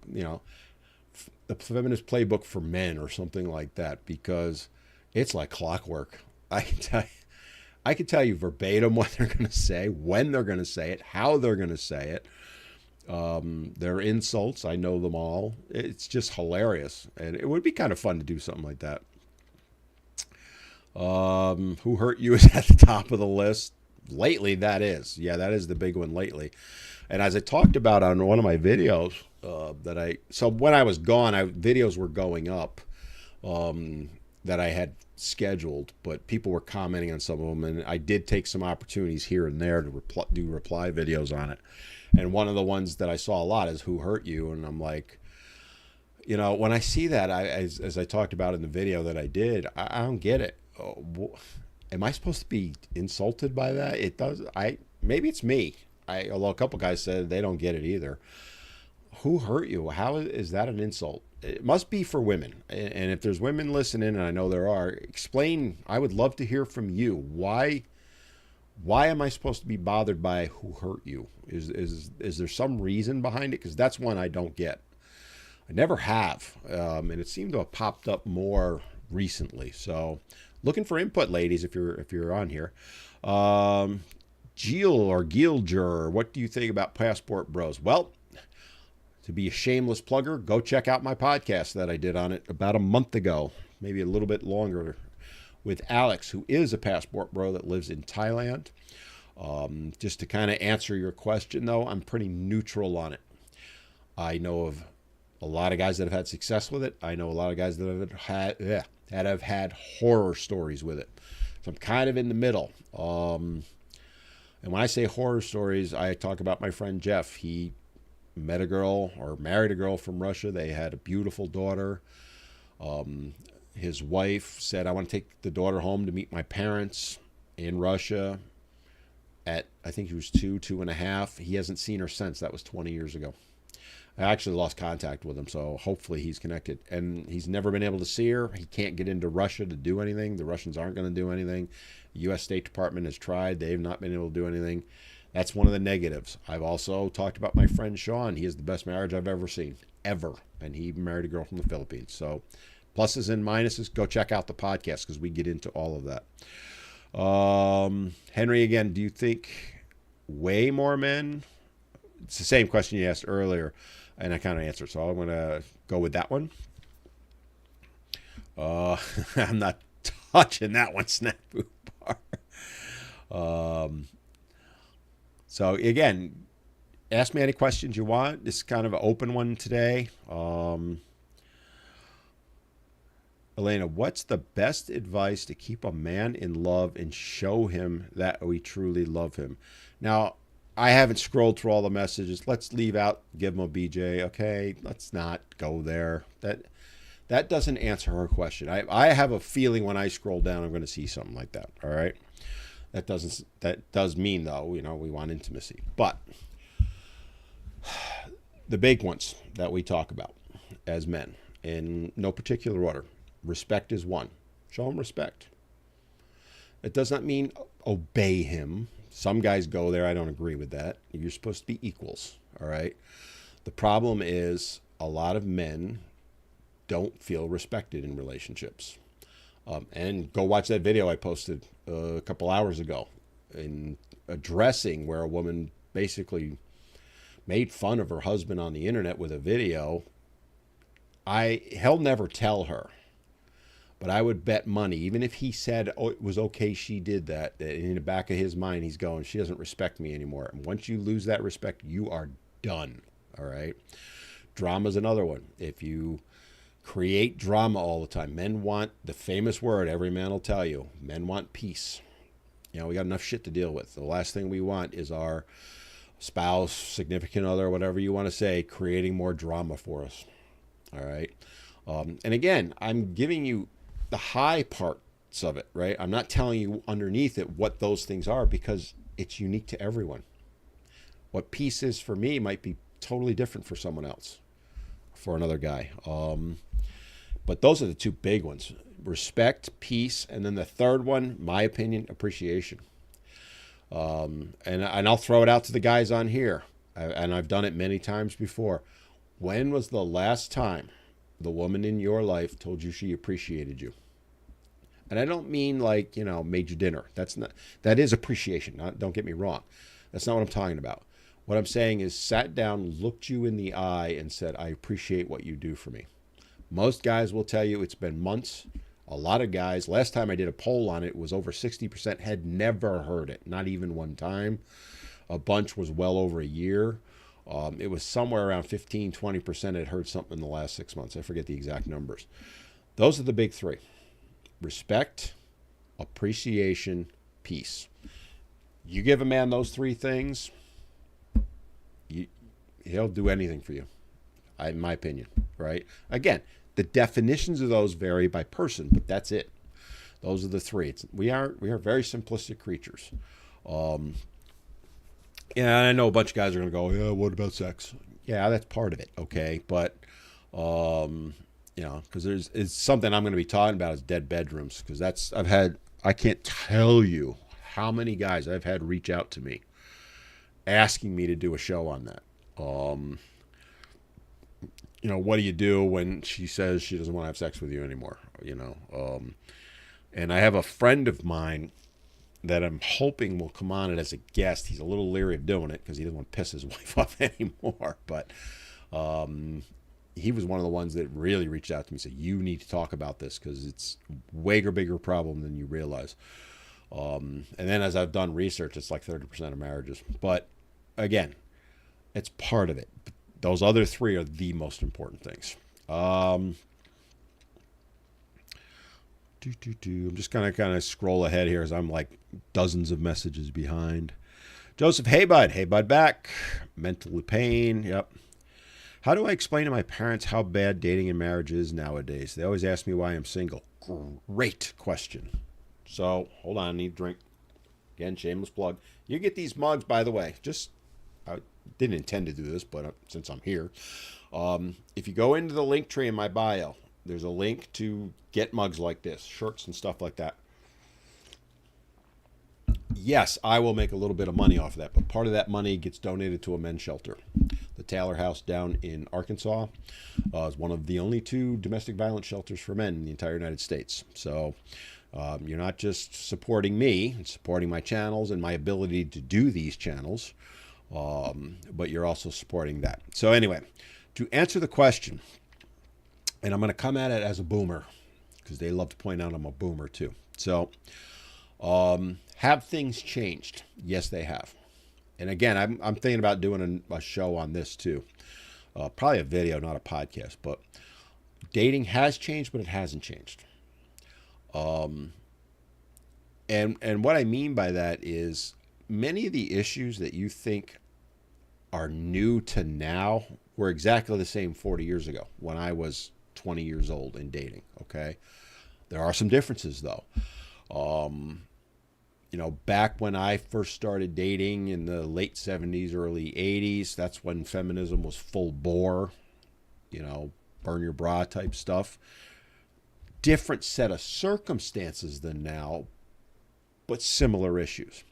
[SPEAKER 1] the feminist playbook for men or something like that, because it's like clockwork. I can tell you verbatim what they're going to say, when they're going to say it, how they're going to say it. Their insults, I know them all. It's just hilarious, and it would be kind of fun to do something like that. Who hurt you is at the top of the list. Lately, that is. Yeah, that is the big one lately. And as I talked about on one of my videos, so when I was gone, videos were going up that I had scheduled, but people were commenting on some of them, and I did take some opportunities here and there to do reply videos on it. And one of the ones that I saw a lot is "Who hurt you?" And I'm like, when I see that, as I talked about in the video that I did, I don't get it. Am I supposed to be insulted by that? It does. Maybe it's me. Although a couple guys said they don't get it either. Who hurt you? How is that an insult? It must be for women. And if there's women listening, and I know there are, explain. I would love to hear from you. Why am I supposed to be bothered by who hurt you? Is there some reason behind it? Because that's one I don't get. I never have, and it seemed to have popped up more recently. So, looking for input, ladies, if you're on here. Gil or Gilger, what do you think about Passport Bros? Well, to be a shameless plugger, go check out my podcast that I did on it about a month ago, maybe a little bit longer, with Alex, who is a Passport Bro that lives in Thailand. Just to kind of answer your question, though, I'm pretty neutral on it. I know of a lot of guys that have had success with it. I know a lot of guys that have had horror stories with it. So I'm kind of in the middle. And when I say horror stories, I talk about my friend Jeff. He met a girl or married a girl from Russia. They had a beautiful daughter. His wife said, I want to take the daughter home to meet my parents in Russia at, I think he was 2.5. He hasn't seen her since. That was 20 years ago. I actually lost contact with him, so hopefully he's connected. And he's never been able to see her. He can't get into Russia to do anything. The Russians aren't going to do anything. The U.S. State Department has tried. They've not been able to do anything. That's one of the negatives. I've also talked about my friend Sean. He has the best marriage I've ever seen, ever. And he married a girl from the Philippines. So pluses and minuses, go check out the podcast because we get into all of that. Henry, again, do you think way more men? It's the same question you asked earlier, and I kind of answered, so I'm going to go with that one. I'm not touching that one, Snafu Bar. So, again, ask me any questions you want. This is kind of an open one today. Elena, what's the best advice to keep a man in love and show him that we truly love him? Now, I haven't scrolled through all the messages. Let's leave out, give him a BJ. Okay, let's not go there. That doesn't answer her question. I have a feeling when I scroll down, I'm going to see something like that. All right, that does mean though, we want intimacy. But the big ones that we talk about as men, in no particular order. Respect is one. Show him respect. It does not mean obey him. Some guys go there. I don't agree with that. You're supposed to be equals. All right. The problem is a lot of men don't feel respected in relationships. And go watch that video I posted a couple hours ago in addressing where a woman basically made fun of her husband on the internet with a video. He'll never tell her. But I would bet money, even if he said, it was okay she did that, in the back of his mind, he's going, she doesn't respect me anymore. And once you lose that respect, you are done. All right? Drama's another one. If you create drama all the time, men want the famous word every man will tell you. Men want peace. We got enough shit to deal with. The last thing we want is our spouse, significant other, whatever you want to say, creating more drama for us. All right? And again, I'm giving you the high parts of it, right? I'm not telling you underneath it what those things are because it's unique to everyone. What peace is for me might be totally different for someone else, for another guy. But those are the two big ones. Respect, peace, and then the third one, my opinion, appreciation. And I'll throw it out to the guys on here, and I've done it many times before. When was the last time the woman in your life told you she appreciated you? And I don't mean like, made you dinner. That is appreciation. Don't get me wrong. That's not what I'm talking about. What I'm saying is sat down, looked you in the eye and said, I appreciate what you do for me. Most guys will tell you it's been months. A lot of guys, last time I did a poll on it, was over 60% had never heard it, not even one time. A bunch was well over a year. It was somewhere around 15, 20% had heard something in the last 6 months. I forget the exact numbers. Those are the big three: respect, appreciation, peace. You give a man those three things, he'll do anything for you, in my opinion, right? Again, the definitions of those vary by person, but that's it. Those are the three. We are very simplistic creatures. And I know a bunch of guys are going to go, yeah, what about sex? Yeah, that's part of it, okay? But, because it's something I'm going to be talking about is dead bedrooms, because I can't tell you how many guys I've had reach out to me asking me to do a show on that. What do you do when she says she doesn't want to have sex with you anymore? And I have a friend of mine that I'm hoping will come on it as a guest. He's a little leery of doing it because he doesn't want to piss his wife off anymore. But he was one of the ones that really reached out to me and said, you need to talk about this because it's way bigger problem than you realize. And then as I've done research, it's like 30% of marriages. But again, it's part of it. Those other three are the most important things. I'm just going to kind of scroll ahead here as I'm like dozens of messages behind. Joseph, hey bud back. Mental pain, yep. How do I explain to my parents how bad dating and marriage is nowadays? They always ask me why I'm single. Great question. So, hold on, I need a drink. Again, shameless plug. You get these mugs, by the way. I didn't intend to do this, but since I'm here. If you go into the link tree in my bio, there's a link to get mugs like this, shirts and stuff like that. Yes, I will make a little bit of money off of that, but part of that money gets donated to a men's shelter. The Taylor House down in Arkansas is one of the only 2 domestic violence shelters for men in the entire United States. So you're not just supporting me, it's supporting my channels and my ability to do these channels, but you're also supporting that. So anyway, to answer the question, and I'm going to come at it as a boomer because they love to point out I'm a boomer too. So, have things changed? Yes, they have. And again, I'm thinking about doing a show on this too. Probably a video, not a podcast. But dating has changed, but it hasn't changed. And what I mean by that is many of the issues that you think are new to now were exactly the same 40 years ago when I was 20 years old and dating. Okay. There are some differences though. Back when I first started dating in the late 70s, early 80s, that's when feminism was full bore, burn your bra type stuff. Different set of circumstances than now, but similar issues.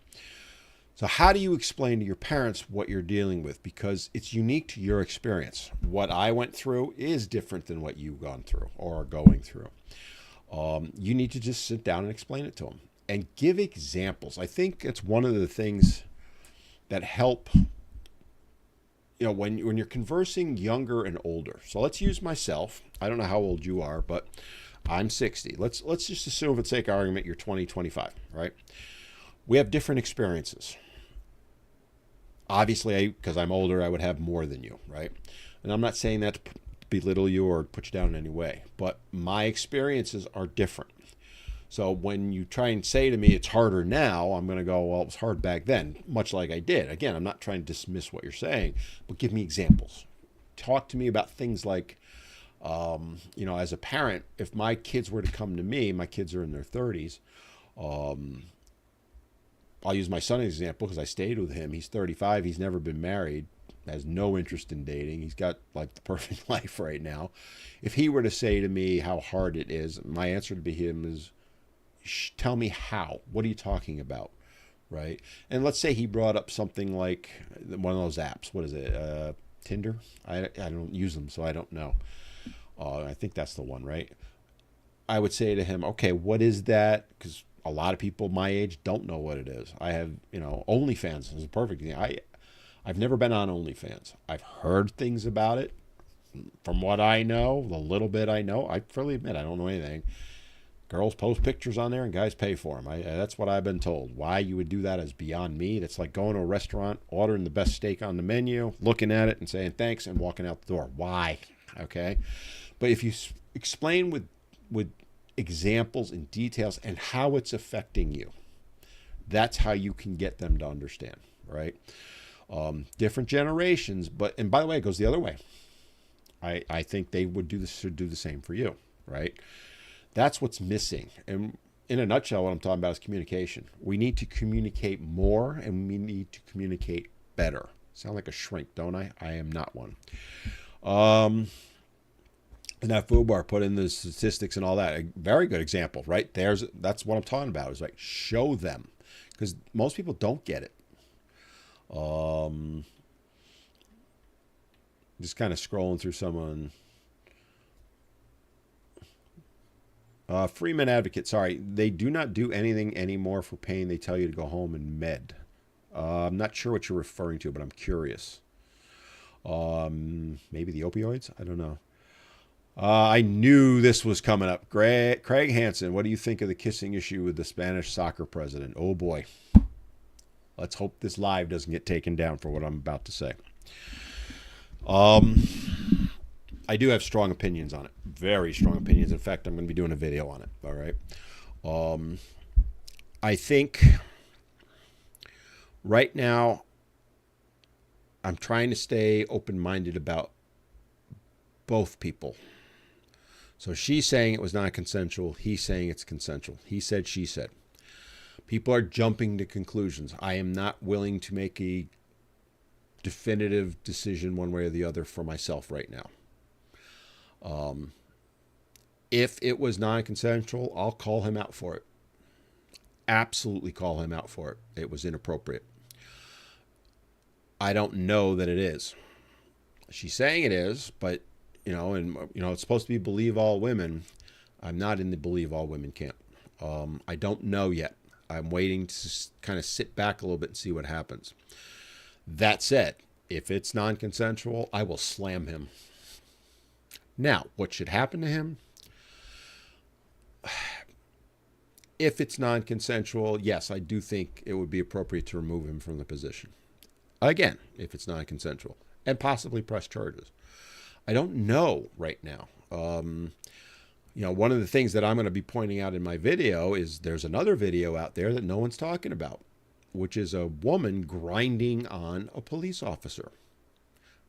[SPEAKER 1] So how do you explain to your parents what you're dealing with? Because it's unique to your experience. What I went through is different than what you've gone through or are going through. You need to just sit down and explain it to them and give examples. I think it's one of the things that help, when you're conversing younger and older. So let's use myself. I don't know how old you are, but I'm 60. Let's just assume for the sake of argument, you're 20, 25, right? We have different experiences. Obviously, because I'm older, I would have more than you, right? And I'm not saying that to belittle you or put you down in any way, but my experiences are different. So when you try and say to me it's harder now, I'm going to go, well, it was hard back then, much like I did. Again, I'm not trying to dismiss what you're saying, but give me examples. Talk to me about things like, as a parent, if my kids were to come to me, my kids are in their 30s, I'll use my son as an example because I stayed with him. He's 35. He's never been married, has no interest in dating. He's got like the perfect life right now. If he were to say to me how hard it is, my answer to him is, tell me how. What are you talking about? right? And let's say he brought up something like one of those apps. What is it? Tinder? I don't use them, so I don't know. I think that's the one, right? I would say to him, okay, what is that? Because a lot of people my age don't know what it is. I have, OnlyFans is a perfect thing. I've never been on OnlyFans. I've heard things about it. From what I know, the little bit I know, I freely admit I don't know anything. Girls post pictures on there and guys pay for them. That's what I've been told. Why you would do that is beyond me. That's like going to a restaurant, ordering the best steak on the menu, looking at it and saying thanks and walking out the door. Why? Okay. But if you explain with examples and details and how it's affecting you, that's how you can get them to understand, right? Different generations, and by the way, it goes the other way. I think they should do the same for you, right? That's what's missing. And in a nutshell, what I'm talking about is communication. We need to communicate more and we need to communicate better. Sound like a shrink, don't I? I am not one. And that food bar put in the statistics and all that. A very good example, right? That's what I'm talking about. Is like show them, because most people don't get it. Just kind of scrolling through someone. Freeman Advocate, sorry. They do not do anything anymore for pain. They tell you to go home and med. I'm not sure what you're referring to, but I'm curious. Maybe the opioids? I don't know. I knew this was coming up. Craig Hansen, what do you think of the kissing issue with the Spanish soccer president? Oh, boy. Let's hope this live doesn't get taken down for what I'm about to say. I do have strong opinions on it. Very strong opinions. In fact, I'm going to be doing a video on it. All right. I think right now I'm trying to stay open-minded about both people. So she's saying it was not consensual. He's saying it's consensual. He said, she said. People are jumping to conclusions. I am not willing to make a definitive decision one way or the other for myself right now. If it was non-consensual, I'll call him out for it. Absolutely call him out for it. It was inappropriate. I don't know that it is. She's saying it is, but it's supposed to be believe all women. I'm not in the believe all women camp. I don't know yet. I'm waiting to kind of sit back a little bit and see what happens. That said, if it's non-consensual, I will slam him. Now, what should happen to him? If it's non-consensual, yes, I do think it would be appropriate to remove him from the position. Again, if it's non-consensual, and possibly press charges. I don't know right now. One of the things that I'm going to be pointing out in my video is there's another video out there that no one's talking about, which is a woman grinding on a police officer.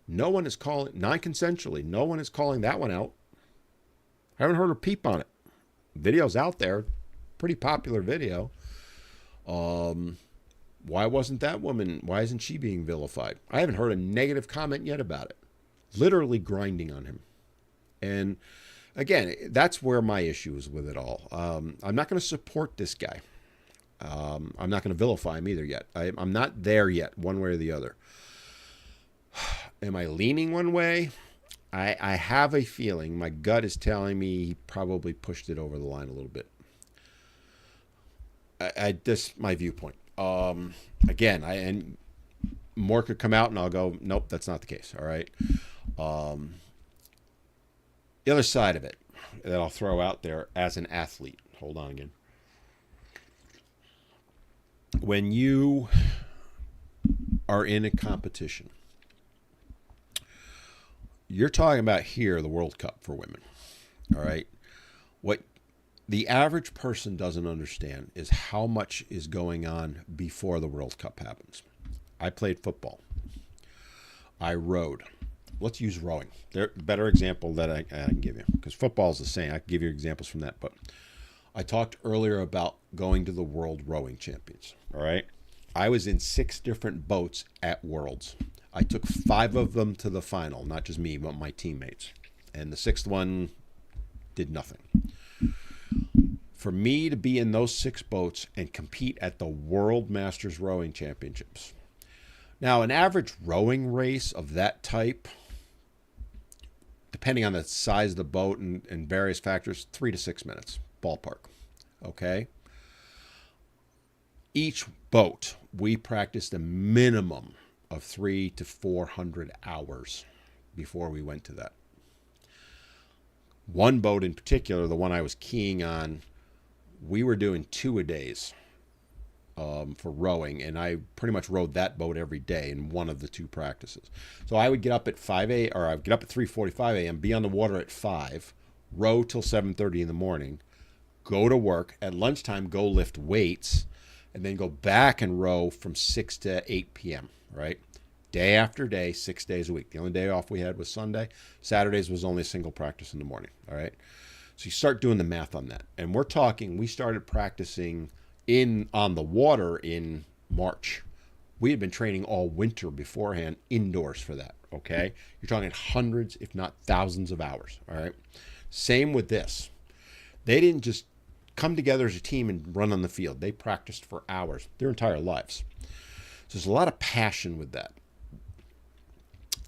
[SPEAKER 1] No one is calling, non-consensually, no one is calling that one out. I haven't heard her peep on it. Video's out there. Pretty popular video. Why wasn't that woman, why isn't she being vilified? I haven't heard a negative comment yet about it. Literally grinding on him. And again, that's where my issue is with it all. I'm not going to support this guy. I'm not going to vilify him either yet. I'm not there yet, one way or the other. Am I leaning one way? I have a feeling, my gut is telling me he probably pushed it over the line a little bit. This is my viewpoint. Again, and more could come out and I'll go, nope, that's not the case. All right. The other side of it that I'll throw out there as an athlete. Hold on again. When you are in a competition, you're talking about here the World Cup for women. All right. What the average person doesn't understand is how much is going on before the World Cup happens. I played football. I rowed. Let's use rowing. There, better example that I can give you, because football is the same. I can give you examples from that, but I talked earlier about going to the World Rowing Champions. All right. I was in 6 different boats at Worlds. I took 5 of them to the final, not just me, but my teammates. And the 6th one did nothing. for me to be in those 6 boats and compete at the World Masters Rowing Championships. Now, an average rowing race of that type, depending on the size of the boat and various factors, 3 to 6 minutes, ballpark. Okay? Each boat, we practiced a minimum of 300 to 400 hours before we went to that. One boat in particular, the one I was keying on, we were doing 2-a-days for rowing, and I pretty much rowed that boat every day in one of the 2 practices. So I would get up at 5 a.m. or I'd get up at 3:45 a.m., be on the water at 5, row till 7:30 in the morning, go to work at lunchtime, go lift weights, and then go back and row from 6 to 8 p.m. Right, day after day, 6 days a week. The only day off we had was Sunday. Saturdays was only a single practice in the morning. All right. So you start doing the math on that. And we're talking, we started practicing on the water in March. We had been training all winter beforehand indoors for that. Okay. You're talking hundreds, if not thousands of hours. All right. Same with this. They didn't just come together as a team and run on the field. They practiced for hours, their entire lives. So there's a lot of passion with that.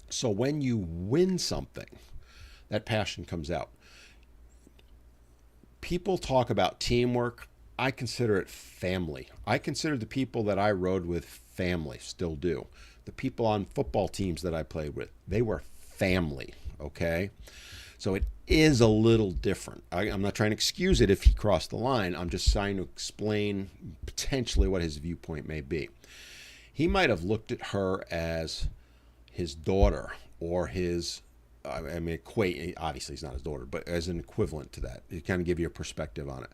[SPEAKER 1] So when you win something, that passion comes out. People talk about teamwork. I consider it family. I consider the people that I rode with family, still do. The people on football teams that I played with, they were family, okay? So it is a little different. I'm not trying to excuse it if he crossed the line. I'm just trying to explain potentially what his viewpoint may be. He might have looked at her as his daughter or his, obviously he's not his daughter, but as an equivalent to that. To kind of give you a perspective on it.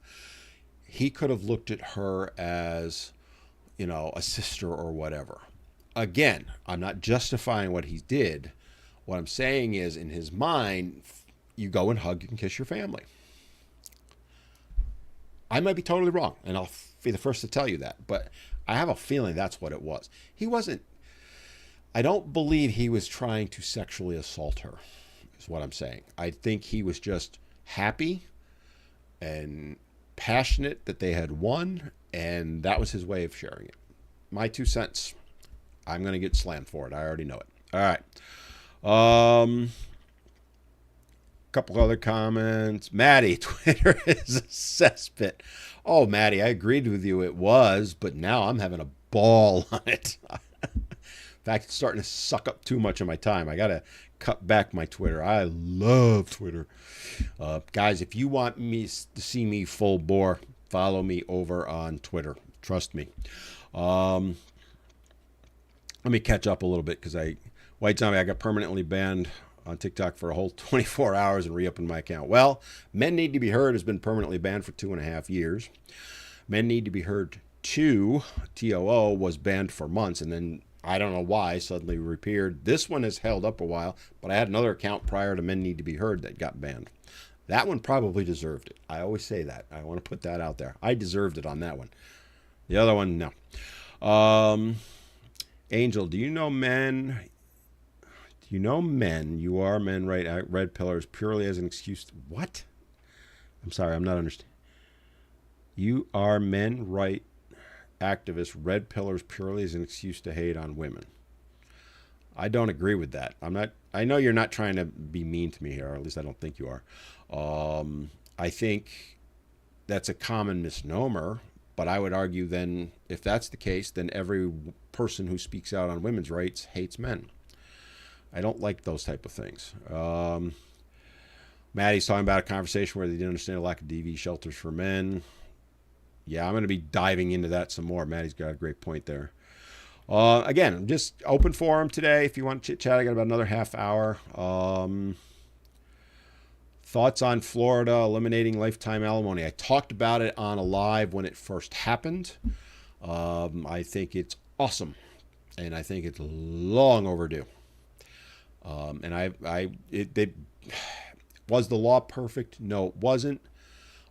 [SPEAKER 1] He could have looked at her as, a sister or whatever. Again, I'm not justifying what he did. What I'm saying is, in his mind, you go and hug and kiss your family. I might be totally wrong, and I'll be the first to tell you that, but I have a feeling that's what it was. I don't believe he was trying to sexually assault her, is what I'm saying. I think he was just happy and passionate that they had won, and that was his way of sharing it. My 2 cents. I'm going to get slammed for it. I already know it. All right. Couple other comments. Maddie, Twitter is a cesspit. Oh, Maddie, I agreed with you. It was, but now I'm having a ball on it. In fact, it's starting to suck up too much of my time. I got to cut back my Twitter. I love Twitter. Guys, if you want me to see me full bore, follow me over on Twitter. Trust me. Let me catch up a little bit because White Zombie, I got permanently banned on TikTok for a whole 24 hours and reopened my account. Well, Men Need to Be Heard has been permanently banned for 2.5 years. Men Need to Be Heard 2, TOO, was banned for months, and then I don't know why suddenly reappeared. This one has held up a while, but I had another account prior to Men Need to Be Heard that got banned. That one probably deserved it. I always say that. I want to put that out there. I deserved it on that one. The other one, no. Angel, do you know men? You are men, right? Red pillars purely as an excuse. What? I'm sorry, I'm not understanding. You are men, right? Activists, red pillars purely as an excuse to hate on women. I don't agree with that. I know you're not trying to be mean to me here, or at least I don't think you are. I think that's a common misnomer, but I would argue then, if that's the case, then every person who speaks out on women's rights hates men. I don't like those type of things. Maddie's talking about a conversation where they didn't understand the lack of DV shelters for men. Yeah, I'm going to be diving into that some more. Maddie's got a great point there. Again, just open forum today. If you want to chit-chat, I got about another half hour. Thoughts on Florida eliminating lifetime alimony. I talked about it on a live when it first happened. I think it's awesome, and I think it's long overdue. Was the law perfect? No, it wasn't,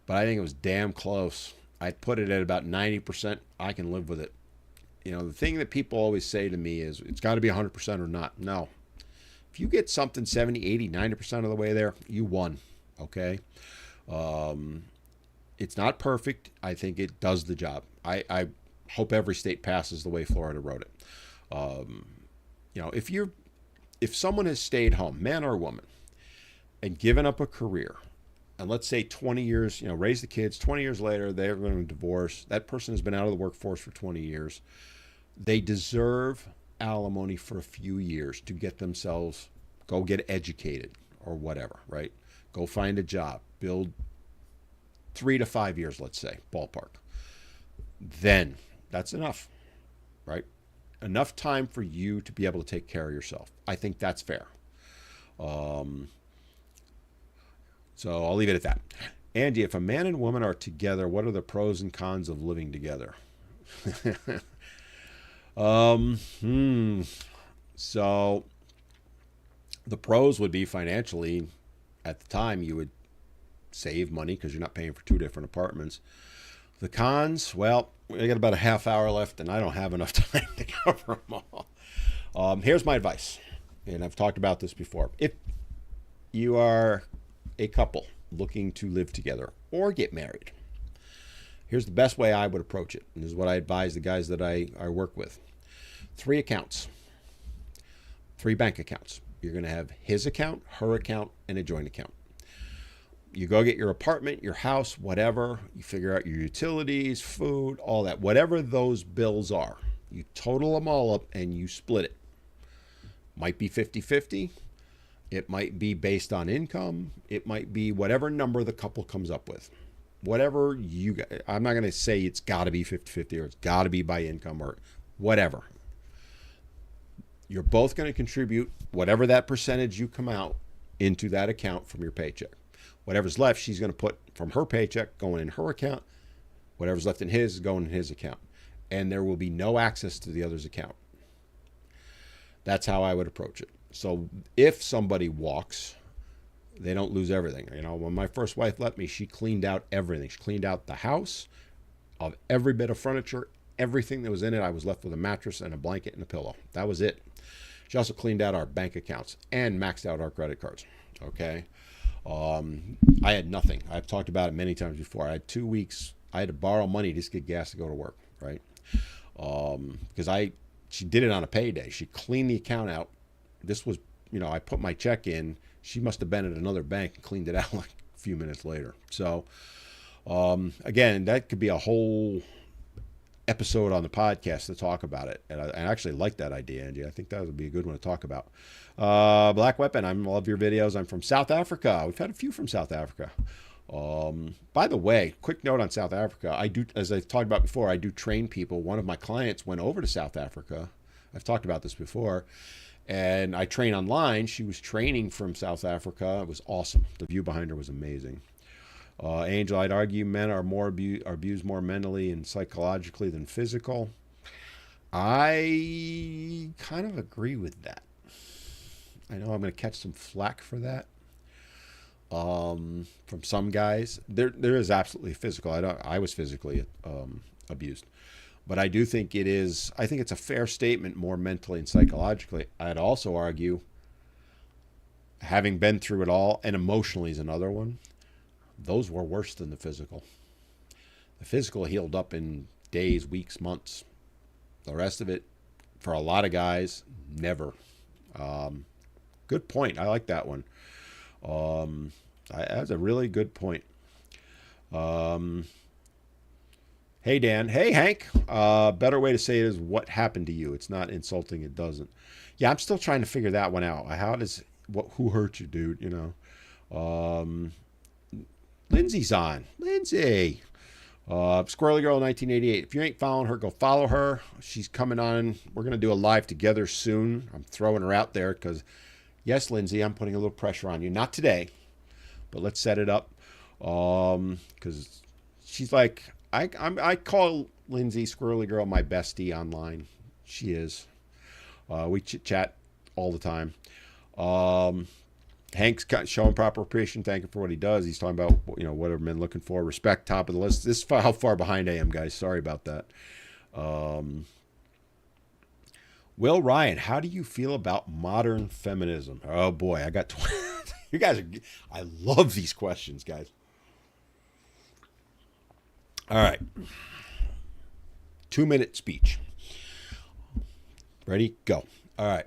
[SPEAKER 1] but I think it was damn close. I'd put it at about 90%. I can live with it. The thing that people always say to me is it's got to be 100% or not. No. If you get something 70, 80, 90% of the way there, you won. Okay? It's not perfect. I think it does the job. I hope every state passes the way Florida wrote it. Um, if someone has stayed home, man or woman, and given up a career, and let's say 20 years, raise the kids, 20 years later, they're going to divorce. That person has been out of the workforce for 20 years. They deserve alimony for a few years to get themselves, go get educated or whatever, right? Go find a job, build 3 to 5 years, let's say, ballpark. Then that's enough, right? Enough time for you to be able to take care of yourself. I think that's fair. Um, so I'll leave it at that. Andy, if a man and woman are together, what are the pros and cons of living together? um, hmm. So the pros would be financially. At the time, you would save money because you're not paying for two different apartments. The cons, well, we got about a half hour left, and I don't have enough time to cover them all. Here's my advice, and I've talked about this before. If you are a couple looking to live together or get married, here's the best way I would approach it, and this is what I advise the guys that I work with. 3 accounts, 3 bank accounts. You're going to have his account, her account, and a joint account. You go get your apartment, your house, whatever. You figure out your utilities, food, all that. Whatever those bills are, you total them all up and you split it. Might be 50-50. It might be based on income. It might be whatever number the couple comes up with. Whatever you got. I'm not going to say it's got to be 50-50 or it's got to be by income or whatever. You're both going to contribute whatever that percentage you come out into that account from your paycheck. Whatever's left, she's going to put from her paycheck going in her account. Whatever's left in his is going in his account. And there will be no access to the other's account. That's how I would approach it. So if somebody walks, they don't lose everything. When my first wife left me, she cleaned out everything. She cleaned out the house of every bit of furniture, everything that was in it. I was left with a mattress and a blanket and a pillow. That was it. She also cleaned out our bank accounts and maxed out our credit cards. Okay. I had nothing. I've talked about it many times before. I had 2 weeks. I had to borrow money just to get gas to go to work, right? Because she did it on a payday. She cleaned the account out. This was, I put my check in. She must have been at another bank and cleaned it out like a few minutes later. So, again, that could be a whole episode on the podcast to talk about it. And I actually like that idea, Angie. I think that would be a good one to talk about. Black Weapon, I love your videos. I'm from South Africa. We've had a few from South Africa. By the way, quick note on South Africa. I do, as I've talked about before, I do train people. One of my clients went over to South Africa. I've talked about this before. And I train online. She was training from South Africa. It was awesome. The view behind her was amazing. Angel, I'd argue men are abused more mentally and psychologically than physical. I kind of agree with that. I know I'm going to catch some flack for that from some guys. There is absolutely physical. I was physically abused, but I do think it is. I think it's a fair statement, more mentally and psychologically. I'd also argue, having been through it all, and emotionally is another one. Those were worse than the physical. The physical healed up in days, weeks, months. The rest of it, for a lot of guys, never. Good point. I like that one. That's a really good point. Hey, Dan. Hey, Hank. Better way to say it is what happened to you. It's not insulting. It doesn't. Yeah, I'm still trying to figure that one out. Who hurt you, dude? Lindsay's on. Lindsay. Squirrely Girl 1988. If you ain't following her, go follow her. She's coming on. We're going to do a live together soon. I'm throwing her out there because, yes, Lindsay, I'm putting a little pressure on you. Not today, but let's set it up. Because she's like, I call Lindsay Squirrely Girl my bestie online. She is. We chat all the time. Hank's showing proper appreciation, thanking for what he does. He's talking about, what are men looking for? Respect, top of the list. This is how far behind I am, guys. Sorry about that. Will Ryan, how do you feel about modern feminism? Oh, boy, I got... You guys I love these questions, guys. All right. 2-minute speech. Ready? Go. All right.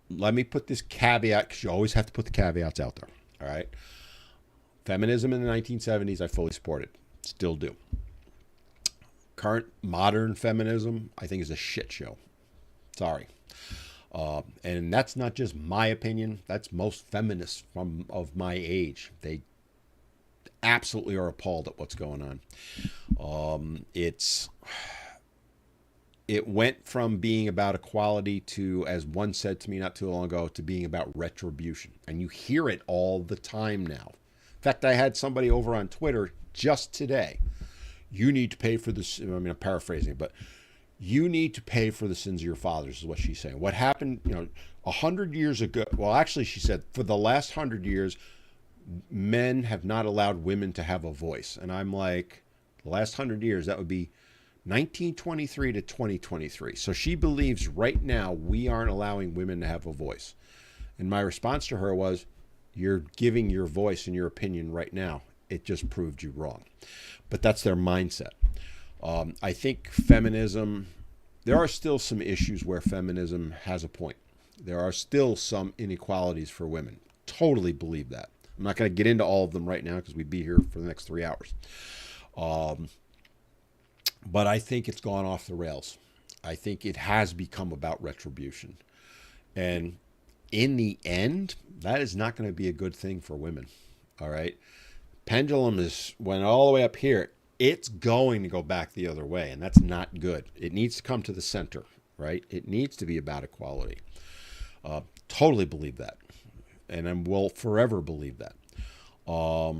[SPEAKER 1] Let me put this caveat, because you always have to put the caveats out there. All right. Feminism in the 1970s, I fully supported. Still do. Current modern feminism, I think, is a shit show. Sorry. And that's not just my opinion. That's most feminists of my age. They absolutely are appalled at what's going on. It went from being about equality to, as one said to me not too long ago, to being about retribution. And you hear it all the time now. In fact, I had somebody over on Twitter just today. You need to pay for this. I mean, I'm paraphrasing, but you need to pay for the sins of your fathers, is what she's saying. What happened, 100 years ago? Well, actually, she said for the last 100 years, men have not allowed women to have a voice. And I'm like, the last 100 years, that would be 1923 to 2023. So she believes right now we aren't allowing women to have a voice. And my response to her was, you're giving your voice and your opinion right now. It just proved you wrong. But that's their mindset. I think feminism, there are still some issues where feminism has a point. There are still some inequalities for women. Totally believe that. I'm not going to get into all of them right now because we'd be here for the next 3 hours. But I think it's gone off the rails. I think it has become about retribution. And in the end, that is not going to be a good thing for women. All right. Pendulum went all the way up here. It's going to go back the other way, and that's not good. It needs to come to the center, right? It needs to be about equality. Totally believe that, and I will forever believe that. But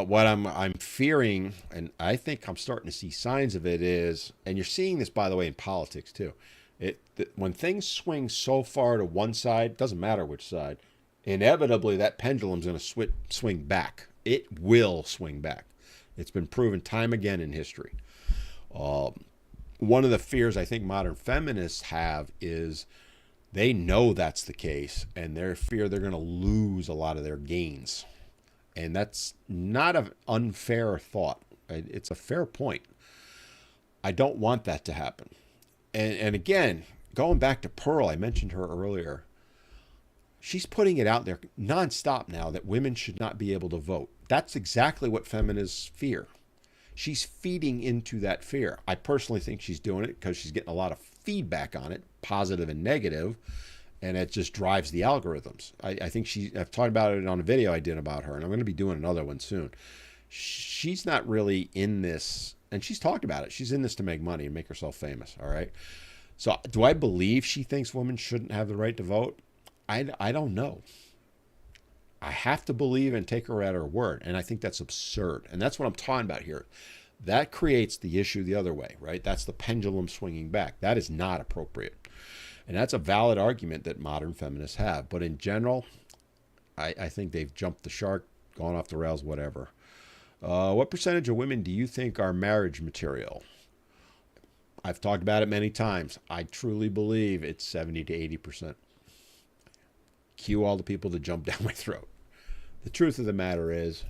[SPEAKER 1] what I'm fearing, and I think I'm starting to see signs of it, is, and you're seeing this, by the way, in politics too. When things swing so far to one side, doesn't matter which side, inevitably that pendulum's going to swing back. It will swing back. It's been proven time again in history. One of the fears I think modern feminists have is they know that's the case, and they fear they're going to lose a lot of their gains. And that's not an unfair thought. It's a fair point. I don't want that to happen. And again, going back to Pearl, I mentioned her earlier. She's putting it out there nonstop now that women should not be able to vote. That's exactly what feminists fear. She's feeding into that fear. I personally think she's doing it because she's getting a lot of feedback on it, positive and negative, and it just drives the algorithms. I think I've talked about it on a video I did about her, and I'm going to be doing another one soon. She's not really in this, and she's talked about it. She's in this to make money and make herself famous, all right? So do I believe she thinks women shouldn't have the right to vote? I don't know. I have to believe and take her at her word, and I think that's absurd. And that's what I'm talking about here. That creates the issue the other way, right? That's the pendulum swinging back. That is not appropriate. And that's a valid argument that modern feminists have. But in general, I think they've jumped the shark, gone off the rails, whatever. What percentage of women do you think are marriage material? I've talked about it many times. I truly believe it's 70 to 80%. Cue all the people to jump down my throat. The truth of the matter is,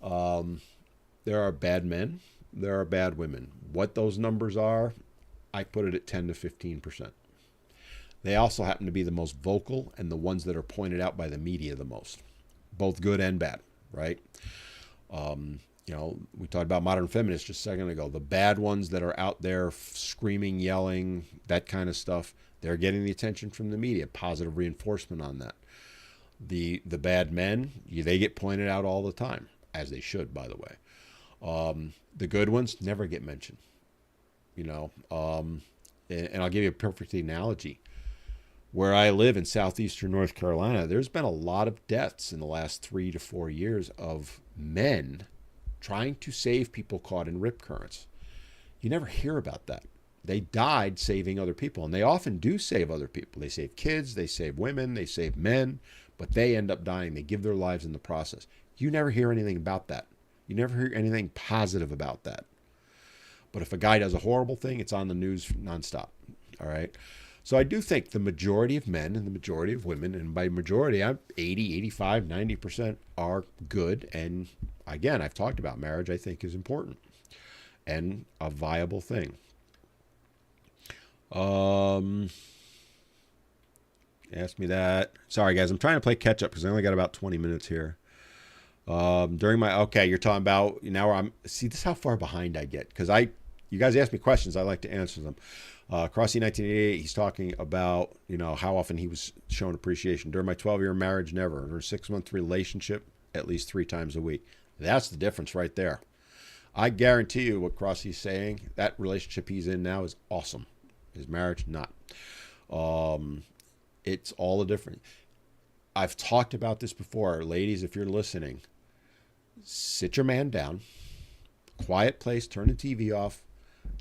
[SPEAKER 1] there are bad men, there are bad women. What those numbers are, I put it at 10 to 15%. They also happen to be the most vocal and the ones that are pointed out by the media the most, both good and bad, right? We talked about modern feminists just a second ago. The bad ones that are out there screaming, yelling, that kind of stuff, they're getting the attention from the media, positive reinforcement on that. The bad men, they get pointed out all the time, as they should, by the way. The good ones never get mentioned, and I'll give you a perfect analogy. Where I live in southeastern North Carolina, there's been a lot of deaths in the last 3 to 4 years of men trying to save people caught in rip currents. You never hear about that. They died saving other people, and they often do save other people. They save kids, they save women, they save men, but they end up dying. They give their lives in the process. You never hear anything about that. You never hear anything positive about that. But if a guy does a horrible thing, it's on the news nonstop. All right? So I do think the majority of men and the majority of women, and by majority, I'm 80, 85, 90% are good, and again, I've talked about marriage, I think is important and a viable thing. Ask me that. Sorry, guys. I'm trying to play catch up because I only got about 20 minutes here. During my okay, you're talking about now. I'm see this is how far behind I get because you guys ask me questions. I like to answer them. Crossy 1988. He's talking about how often he was shown appreciation during my 12-year marriage. Never. Or 6-month relationship, at least 3 times a week. That's the difference right there. I guarantee you what Crossy's saying. That relationship he's in now is awesome. His marriage, not. It's all the different. I've talked about this before. Ladies, if you're listening, sit your man down. Quiet place, turn the TV off.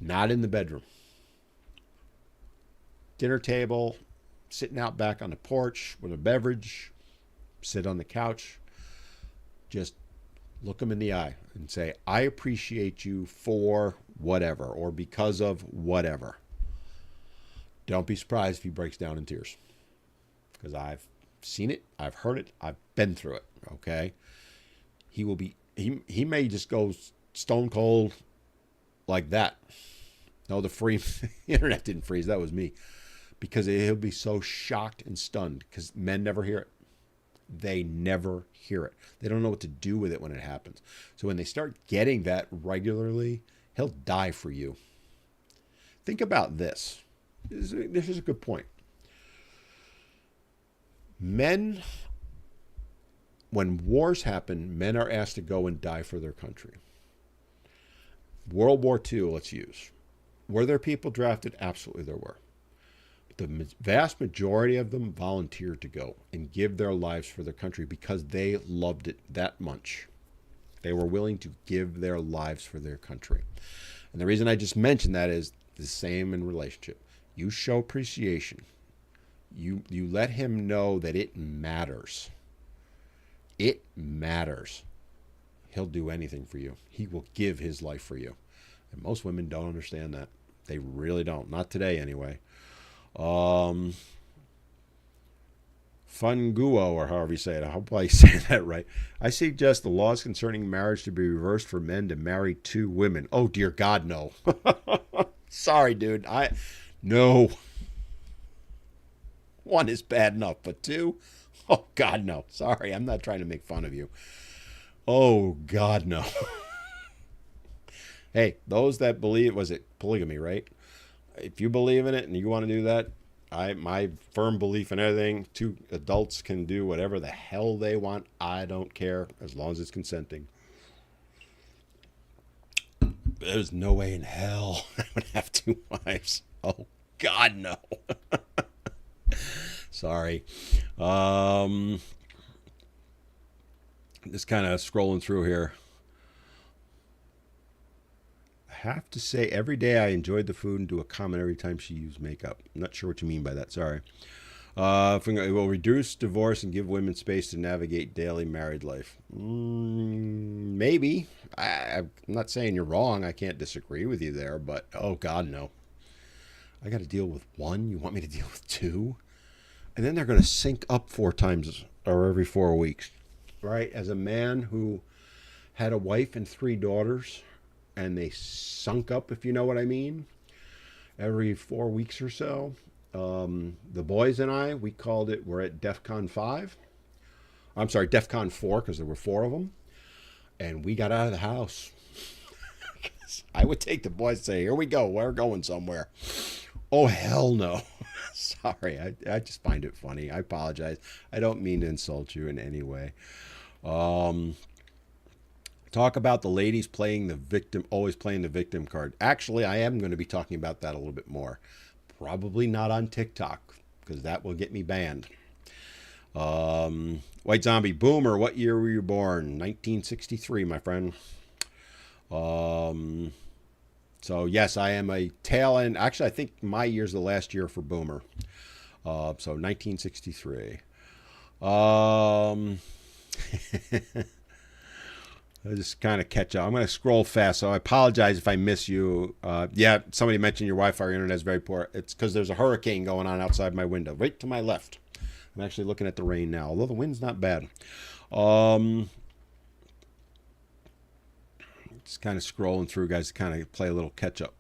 [SPEAKER 1] Not in the bedroom. Dinner table, sitting out back on the porch with a beverage. Sit on the couch. Just look him in the eye and say, I appreciate you for whatever or because of whatever. Don't be surprised if he breaks down in tears. Because I've seen it, I've heard it, I've been through it, okay? He may just go stone cold like that. No, the internet didn't freeze, that was me. Because he'll be so shocked and stunned because men never hear it. They never hear it. They don't know what to do with it when it happens. So when they start getting that regularly, he'll die for you. Think about this. This is a good point. Men, when wars happen, men are asked to go and die for their country. World War II, let's use. Were there people drafted? Absolutely there were. But the vast majority of them volunteered to go and give their lives for their country because they loved it that much. They were willing to give their lives for their country. And the reason I just mentioned that is the same in relationship. You show appreciation. You let him know that it matters. It matters. He'll do anything for you. He will give his life for you. And most women don't understand that. They really don't. Not today, anyway. Funguo, or however you say it. I hope I say that right. I suggest the laws concerning marriage to be reversed for men to marry 2 women. Oh, dear God, no. Sorry, dude. No. 1 is bad enough, but 2? Oh, God, no. Sorry, I'm not trying to make fun of you. Oh, God, no. Hey, those that believe, was it polygamy, right? If you believe in it and you want to do that, my firm belief in everything, 2 adults can do whatever the hell they want. I don't care as long as it's consenting. There's no way in hell I would have 2 wives. Oh, God, no. Sorry. Just kind of scrolling through here. I have to say, every day I enjoyed the food and do a comment every time she used makeup. I'm not sure what you mean by that. Sorry. It will reduce divorce and give women space to navigate daily married life. Maybe. I'm not saying you're wrong. I can't disagree with you there, but oh, God, no. I got to deal with 1. You want me to deal with 2? And then they're going to sync up 4 times or every 4 weeks, right? As a man who had a wife and 3 daughters, and they sunk up, if you know what I mean, every 4 weeks or so. The boys and I, we're at DEFCON 5. I'm sorry, DEFCON 4, because there were 4 of them. And we got out of the house. I would take the boys and say, here we go, we're going somewhere. Oh, hell no. Sorry, I just find it funny. I apologize. I don't mean to insult you in any way. Talk about the ladies playing the victim, always playing the victim card. Actually, I am going to be talking about that a little bit more. Probably not on TikTok, because that will get me banned. White Zombie Boomer, what year were you born? 1963, my friend. So yes, I am a tail end. Actually, I think my year's the last year for Boomer. So 1963. I'll just kind of catch up. I'm going to scroll fast, so I apologize if I miss you. Yeah, somebody mentioned your Wi-Fi, your internet is very poor. It's because there's a hurricane going on outside my window, right to my left. I'm actually looking at the rain now, although the wind's not bad. Just kind of scrolling through, guys, to kind of play a little catch up.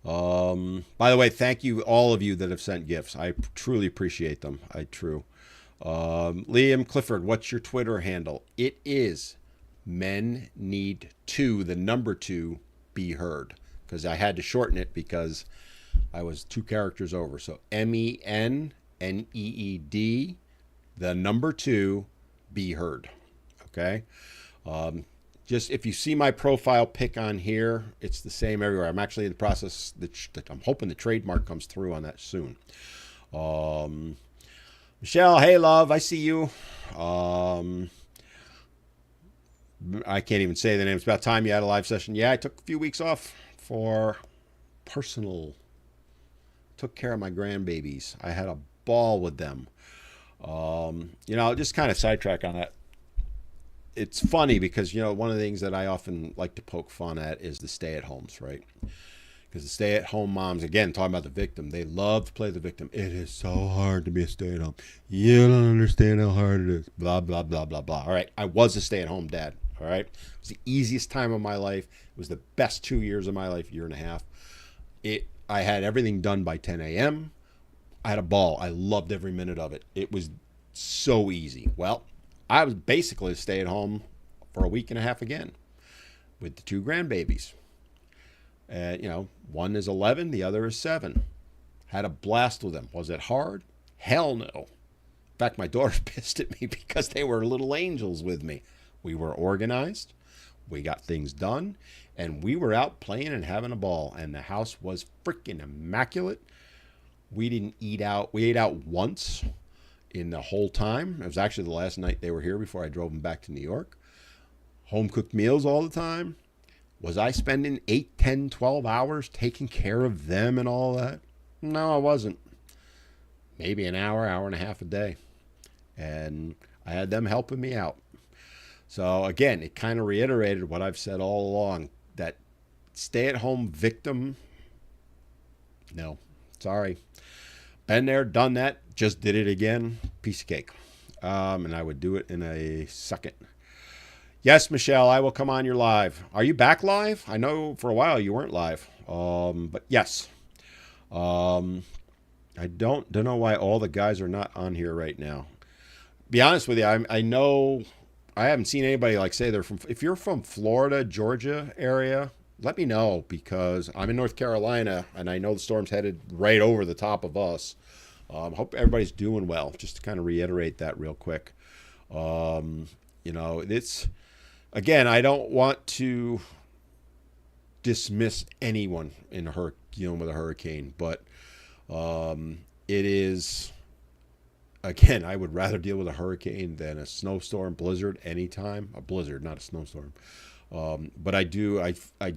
[SPEAKER 1] By the way, thank you, all of you that have sent gifts. I truly appreciate them. Liam Clifford, what's your Twitter handle? It is Men Need To, the number 2, Be Heard. Because I had to shorten it because I was 2 characters over. So MENNEED, the number 2, Be Heard. Okay? Just if you see my profile pic on here, it's the same everywhere. I'm actually in the process that I'm hoping the trademark comes through on that soon. Michelle, hey love, I see you. I can't even say the name. It's about time you had a live session. Yeah, I took a few weeks off for personal. Took care of my grandbabies. I had a ball with them. Just kind of sidetrack on that. It's funny because, one of the things that I often like to poke fun at is the stay-at-homes, right? Because the stay-at-home moms, again, talking about the victim, they love to play the victim. It is so hard to be a stay-at-home. You don't understand how hard it is. Blah, blah, blah, blah, blah. All right, I was a stay-at-home dad, all right? It was the easiest time of my life. It was the best 2 years of my life, year and a half. I had everything done by 10 a.m. I had a ball. I loved every minute of it. It was so easy. Well, I was basically a stay-at-home for a week and a half again with the 2 grandbabies. One is 11, the other is 7. Had a blast with them. Was it hard? Hell no. In fact, my daughter pissed at me because they were little angels with me. We were organized. We got things done. And we were out playing and having a ball. And the house was freaking immaculate. We didn't eat out. We ate out once in the whole time. It was actually the last night they were here before I drove them back to New York. Home cooked meals all the time. Was I spending 8, 10, 12 hours taking care of them and all that? No, I wasn't. Maybe an hour, hour and a half a day. And I had them helping me out. So again, it kind of reiterated what I've said all along, that stay-at-home victim, no, sorry. Been there, done that, just did it again, piece of cake. And I would do it in a second. Yes, Michelle, I will come on your live. Are you back live? I know for a while you weren't live. But yes. I don't know why all the guys are not on here right now. Be honest with you, I know I haven't seen anybody say they're from. If you're from Florida, Georgia area, let me know, because I'm in North Carolina and I know the storm's headed right over the top of us. Hope everybody's doing well. Just to kind of reiterate that real quick. It's. Again, I don't want to dismiss anyone in dealing with a hurricane, but it is, again, I would rather deal with a hurricane than a snowstorm, blizzard, anytime. A blizzard, not a snowstorm. But I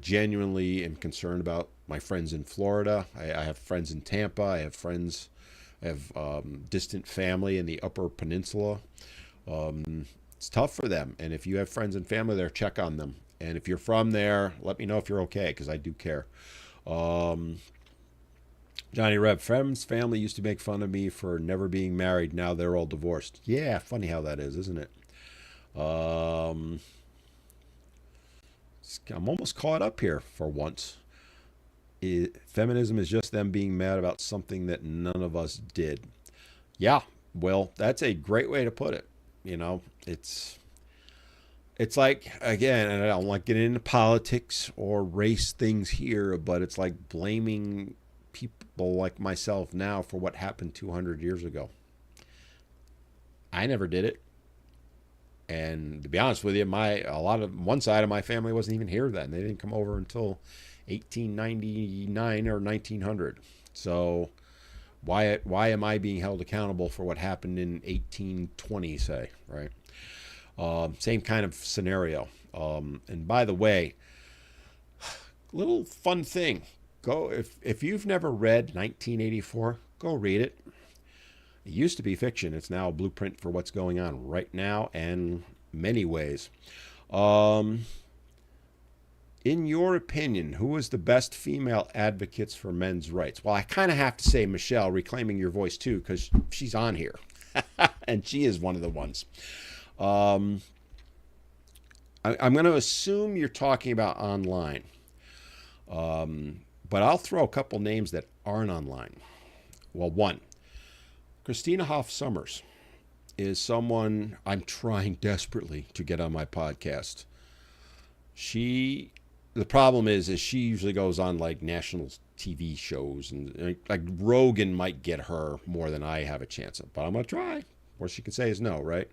[SPEAKER 1] genuinely am concerned about my friends in Florida. I have friends in Tampa. I have distant family in the Upper Peninsula. It's tough for them. And if you have friends and family there, check on them. And if you're from there, let me know if you're okay, because I do care. Johnny Reb, friends, family used to make fun of me for never being married. Now they're all divorced. Yeah, funny how that is, isn't it? I'm almost caught up here for once. Feminism is just them being mad about something that none of us did. Yeah, well, that's a great way to put it. It's like, again, and I don't like getting into politics or race things here, but it's like blaming people like myself now for what happened 200 years ago. I never did it. And to be honest with you, one side of my family wasn't even here then. They didn't come over until 1899 or 1900. So why am I being held accountable for what happened in 1820, say, right? Same kind of scenario. And by the way, little fun thing. Go if you've never read 1984, go read it. It used to be fiction. It's now a blueprint for what's going on right now and many ways. In your opinion, who is the best female advocates for men's rights? Well, I kind of have to say Michelle, reclaiming your voice too, because she's on here. And she is one of the ones. I'm going to assume you're talking about online, but I'll throw a couple names that aren't online. Well, one, Christina Hoff Sommers is someone I'm trying desperately to get on my podcast. The problem is she usually goes on like national TV shows, and like Rogan might get her more than I have a chance of, but I'm gonna try. What she can say is no, right?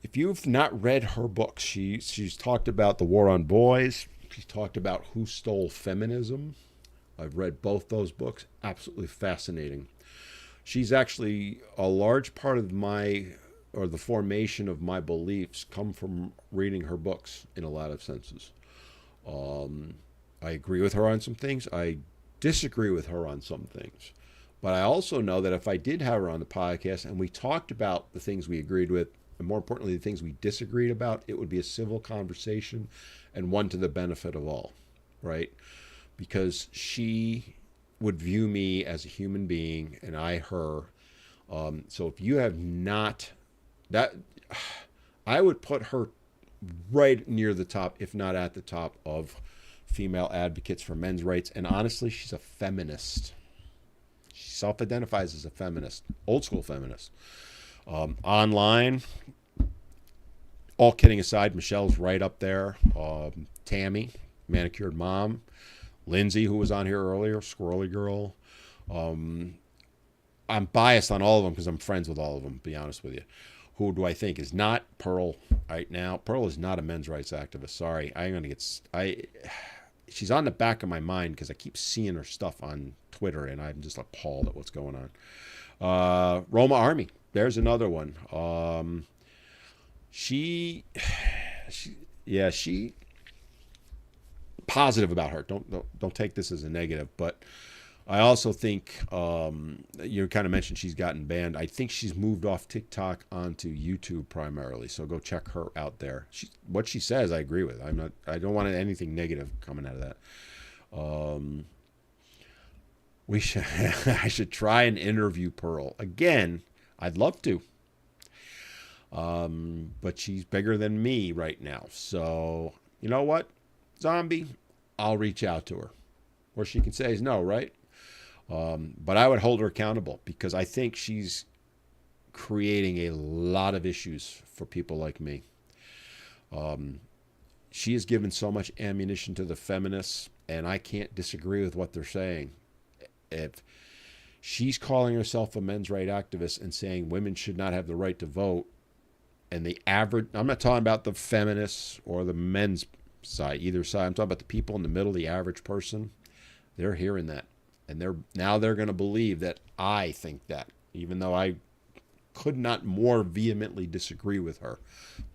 [SPEAKER 1] If you've not read her books, she's talked about the war on boys. She's talked about who stole feminism. I've read both those books. Absolutely fascinating. She's actually a large part of the formation of my beliefs come from reading her books in a lot of senses. I agree with her on some things. I disagree with her on some things. But I also know that if I did have her on the podcast and we talked about the things we agreed with, and more importantly, the things we disagreed about, it would be a civil conversation and one to the benefit of all, right? Because she would view me as a human being and I her. So if you have not, that, I would put her right near the top, if not at the top, of female advocates for men's rights. And honestly, she's a feminist. She self-identifies as a feminist, old school feminist. Online, all kidding aside, Michelle's right up there. Tammy, manicured mom. Lindsay, who was on here earlier, squirrely girl. I'm biased on all of them because I'm friends with all of them, to be honest with you. Who do I think is not Pearl right now? Pearl is not a men's rights activist. Sorry. She's on the back of my mind because I keep seeing her stuff on Twitter and I'm just appalled at what's going on. Roma Army. There's another one. She positive about her. Don't take this as a negative, but I also think you kind of mentioned she's gotten banned. I think she's moved off TikTok onto YouTube primarily. So go check her out there. What she says, I agree with. I don't want anything negative coming out of that. I should try and interview Pearl again. I'd love to. But she's bigger than me right now. So you know what, Zombie, I'll reach out to her. Or she can say is no, right? But I would hold her accountable because I think she's creating a lot of issues for people like me. She has given so much ammunition to the feminists, and I can't disagree with what they're saying. If she's calling herself a men's rights activist and saying women should not have the right to vote, and the average, I'm not talking about the feminists or the men's side, either side. I'm talking about the people in the middle, the average person. They're hearing that. And they're going to believe that I think that, even though I could not more vehemently disagree with her.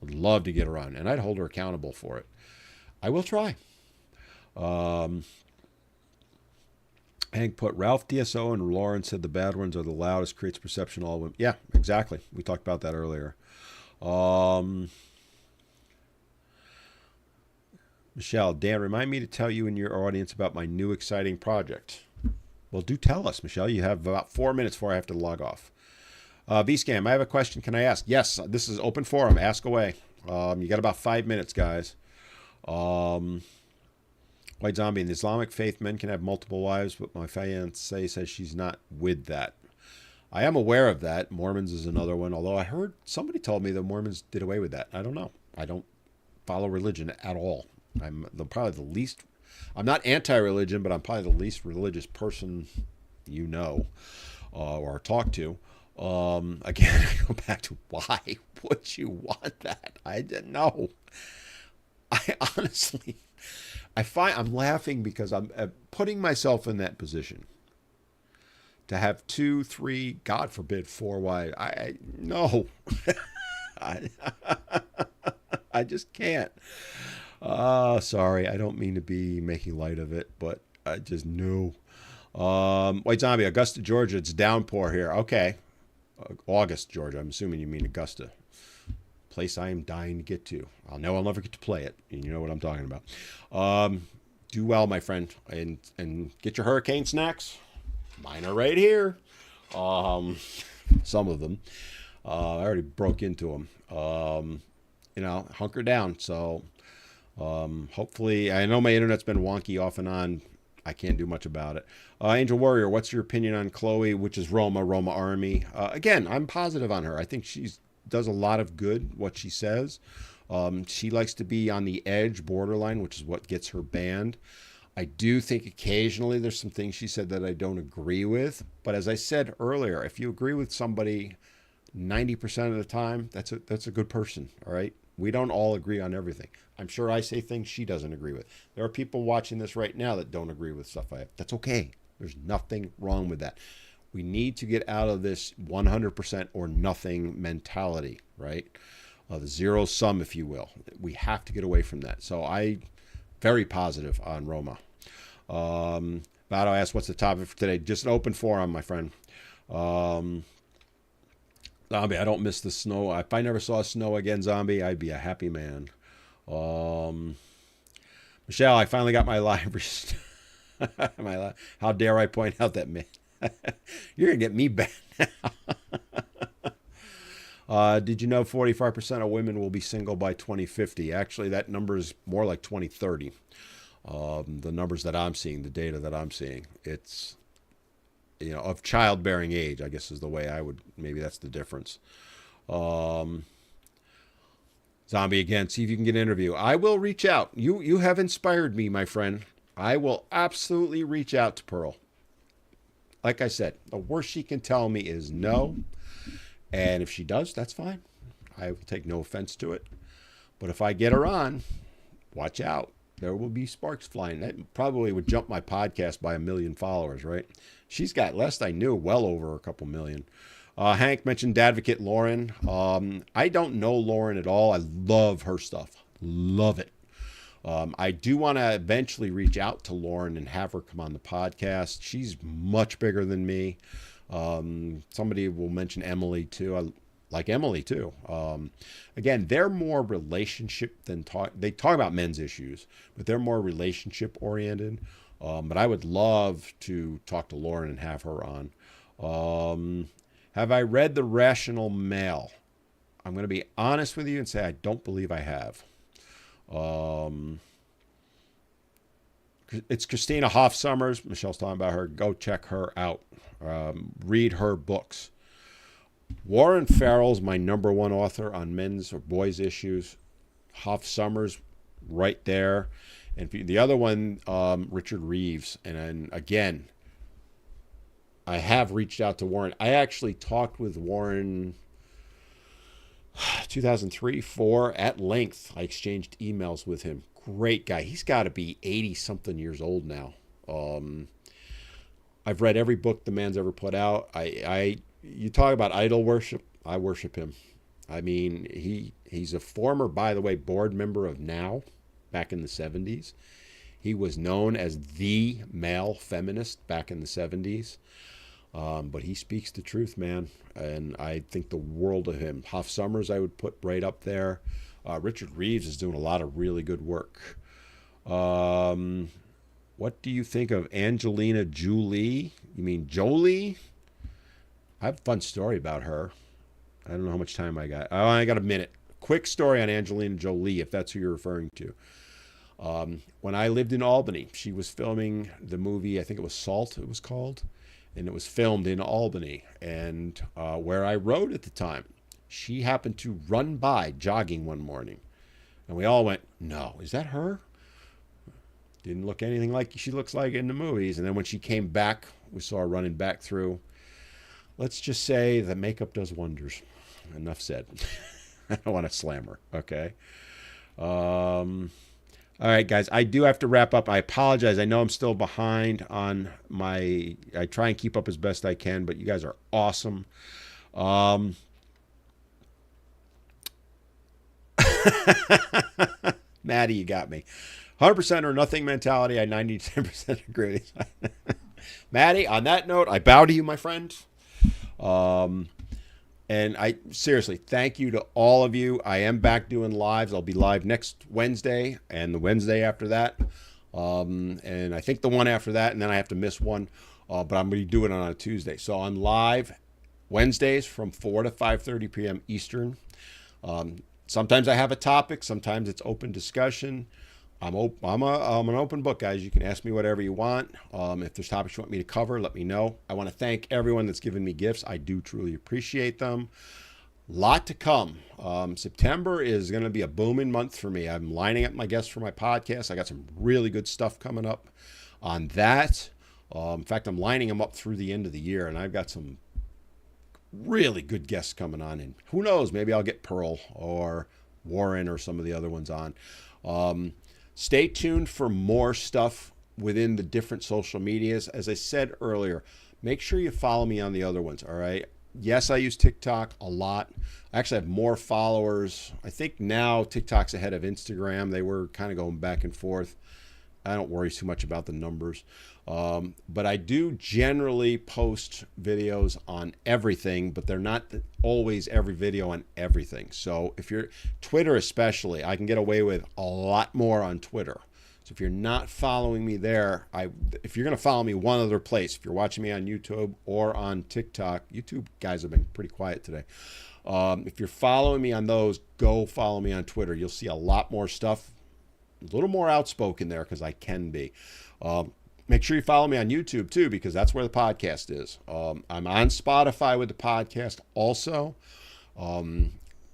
[SPEAKER 1] Would love to get her on, and I'd hold her accountable for it. I will try. Hank put, Ralph DSO and Lauren said the bad ones are the loudest, creates perception of all women. Yeah, exactly. We talked about that earlier. Michelle, Dan, remind me to tell you and your audience about my new exciting project. Well, do tell us, Michelle. You have about 4 minutes before I have to log off. VScam, I have a question. Can I ask? Yes, this is open forum. Ask away. You got about 5 minutes, guys. White Zombie, in the Islamic faith, men can have multiple wives, but my fiancée says she's not with that. I am aware of that. Mormons is another one, although I heard somebody told me that Mormons did away with that. I don't know. I don't follow religion at all. I'm probably the least... I'm not anti-religion, but I'm probably the least religious person you know or talk to. Again, I go back to why would you want that? I didn't know. I honestly, I'm laughing because I'm putting myself in that position to have 2, 3, God forbid, 4 wives. No, I just can't. Sorry, I don't mean to be making light of it, but I just knew. White Zombie, Augusta, Georgia. It's downpour here. Okay. August, Georgia. I'm assuming you mean Augusta. Place I am dying to get to. I'll never get to play it. And you know what I'm talking about. Do well, my friend. And get your hurricane snacks. Mine are right here. Some of them. I already broke into them. Hunker down. So Hopefully, I know my internet's been wonky off and on. I can't do much about it. Angel Warrior, what's your opinion on Chloe, which is Roma Army? Again, I'm positive on her. I think she does a lot of good, what she says. She likes to be on the edge, borderline, which is what gets her banned. I do think occasionally there's some things she said that I don't agree with. But as I said earlier, if you agree with somebody 90% of the time, that's a good person, all right? We don't all agree on everything. I'm sure I say things she doesn't agree with. There are people watching this right now that don't agree with stuff I have. That's okay. There's nothing wrong with that. We need to get out of this 100% or nothing mentality, right? The zero sum, if you will. We have to get away from that. So I very positive on Roma. Vado asked, what's the topic for today? Just an open forum, my friend. Zombie, I don't miss the snow. If I never saw snow again, Zombie, I'd be a happy man. Michelle, I finally got my library. How dare I point out that man? You're going to get me back now. Did you know 45% of women will be single by 2050? Actually, that number is more like 2030. The numbers that I'm seeing, the data that I'm seeing, it's, of childbearing age, I guess is the way I would, maybe that's the difference. Zombie again, see if you can get an interview. I will reach out. You have inspired me, my friend. I will absolutely reach out to Pearl. Like I said, the worst she can tell me is no. And if she does, that's fine. I will take no offense to it. But if I get her on, watch out. There will be sparks flying. That probably would jump my podcast by 1 million followers, right? She's got, last I knew, well over a couple million. Hank mentioned Advocate Lauren. I don't know Lauren at all. I love her stuff. Love it. I do want to eventually reach out to Lauren and have her come on the podcast. She's much bigger than me. Somebody will mention Emily too. I like Emily too. Again, they're more relationship than talk. They talk about men's issues, but they're more relationship oriented. But I would love to talk to Lauren and have her on. Have I read The Rational Male? I'm going to be honest with you and say I don't believe I have. It's Christina Hoff Sommers. Michelle's talking about her. Go check her out. Read her books. Warren Farrell's my number one author on men's or boys' issues. Hoff Sommers, right there. And the other one, Richard Reeves. And again, I have reached out to Warren. I actually talked with Warren 2003, 4 at length. I exchanged emails with him. Great guy. He's got to be 80-something years old now. I've read every book the man's ever put out. You talk about idol worship. I worship him. I mean, he's a former, by the way, board member of Now, back in the 70s. He was known as the male feminist back in the 70s. But he speaks the truth, man. And I think the world of him. Hoff Sommers I would put right up there. Richard Reeves is doing a lot of really good work. What do you think of Angelina Jolie? You mean Jolie? I have a fun story about her. I don't know how much time I got. Oh, I got a minute. Quick story on Angelina Jolie, if that's who you're referring to. When I lived in Albany, she was filming the movie, I think it was Salt, it was called. And it was filmed in Albany. And where I rode at the time, she happened to run by jogging one morning. And we all went, no, is that her? Didn't look anything like she looks like in the movies. And then when she came back, we saw her running back through. Let's just say the makeup does wonders. Enough said. I don't want to slam her, okay? All right, guys, I do have to wrap up. I apologize. I know I'm still behind on I try and keep up as best I can, but you guys are awesome. Maddie, you got me. 100% or nothing mentality. I 90% agree with you. Maddie, on that note, I bow to you, my friend. And I seriously thank you to all of you. I am back doing lives. I'll be live next Wednesday and the Wednesday after that. And I think the one after that, and then I have to miss one. But I'm going to do it on a Tuesday. So I'm live Wednesdays from 4 to 5:30 p.m. Eastern. Sometimes I have a topic. Sometimes it's open discussion. I'm an open book, guys. You can ask me whatever you want. If there's topics you want me to cover, let me know. I want to thank everyone that's given me gifts. I do truly appreciate them. Lot to come. September is going to be a booming month for me. I'm lining up my guests for my podcast. I got some really good stuff coming up on that. In fact, I'm lining them up through the end of the year, and I've got some really good guests coming on. And who knows, maybe I'll get Pearl or Warren or some of the other ones on. Stay tuned for more stuff within the different social medias. As I said earlier, make sure you follow me on the other ones, all right? Yes, I use TikTok a lot. I actually have more followers. I think now TikTok's ahead of Instagram. They were kind of going back and forth. I don't worry too much about the numbers. But I do generally post videos on everything, but they're not always every video on everything. So if you're Twitter especially, I can get away with a lot more on Twitter. So if you're not following me there, if you're going to follow me one other place, if you're watching me on YouTube or on TikTok, YouTube guys have been pretty quiet today. If you're following me on those, go follow me on Twitter. You'll see a lot more stuff, a little more outspoken there because I can be. Make sure you follow me on YouTube too, because that's where the podcast is. I'm on Spotify with the podcast also.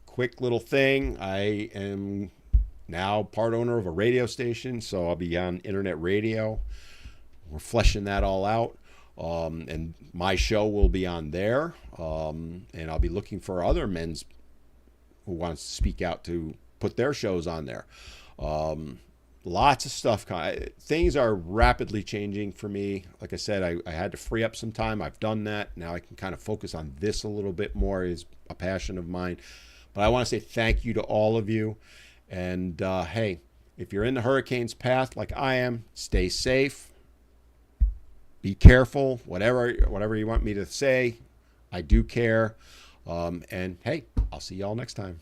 [SPEAKER 1] Quick little thing. I am now part owner of a radio station, so I'll be on internet radio. We're fleshing that all out. And my show will be on there. And I'll be looking for other men's who wants to speak out to put their shows on there. Lots of stuff. Things are rapidly changing for me. Like I said, I had to free up some time. I've done that. Now I can kind of focus on this a little bit more. Is a passion of mine. But I want to say thank you to all of you. And hey, if you're in the hurricane's path like I am, stay safe. Be careful. Whatever you want me to say, I do care. And hey, I'll see y'all next time.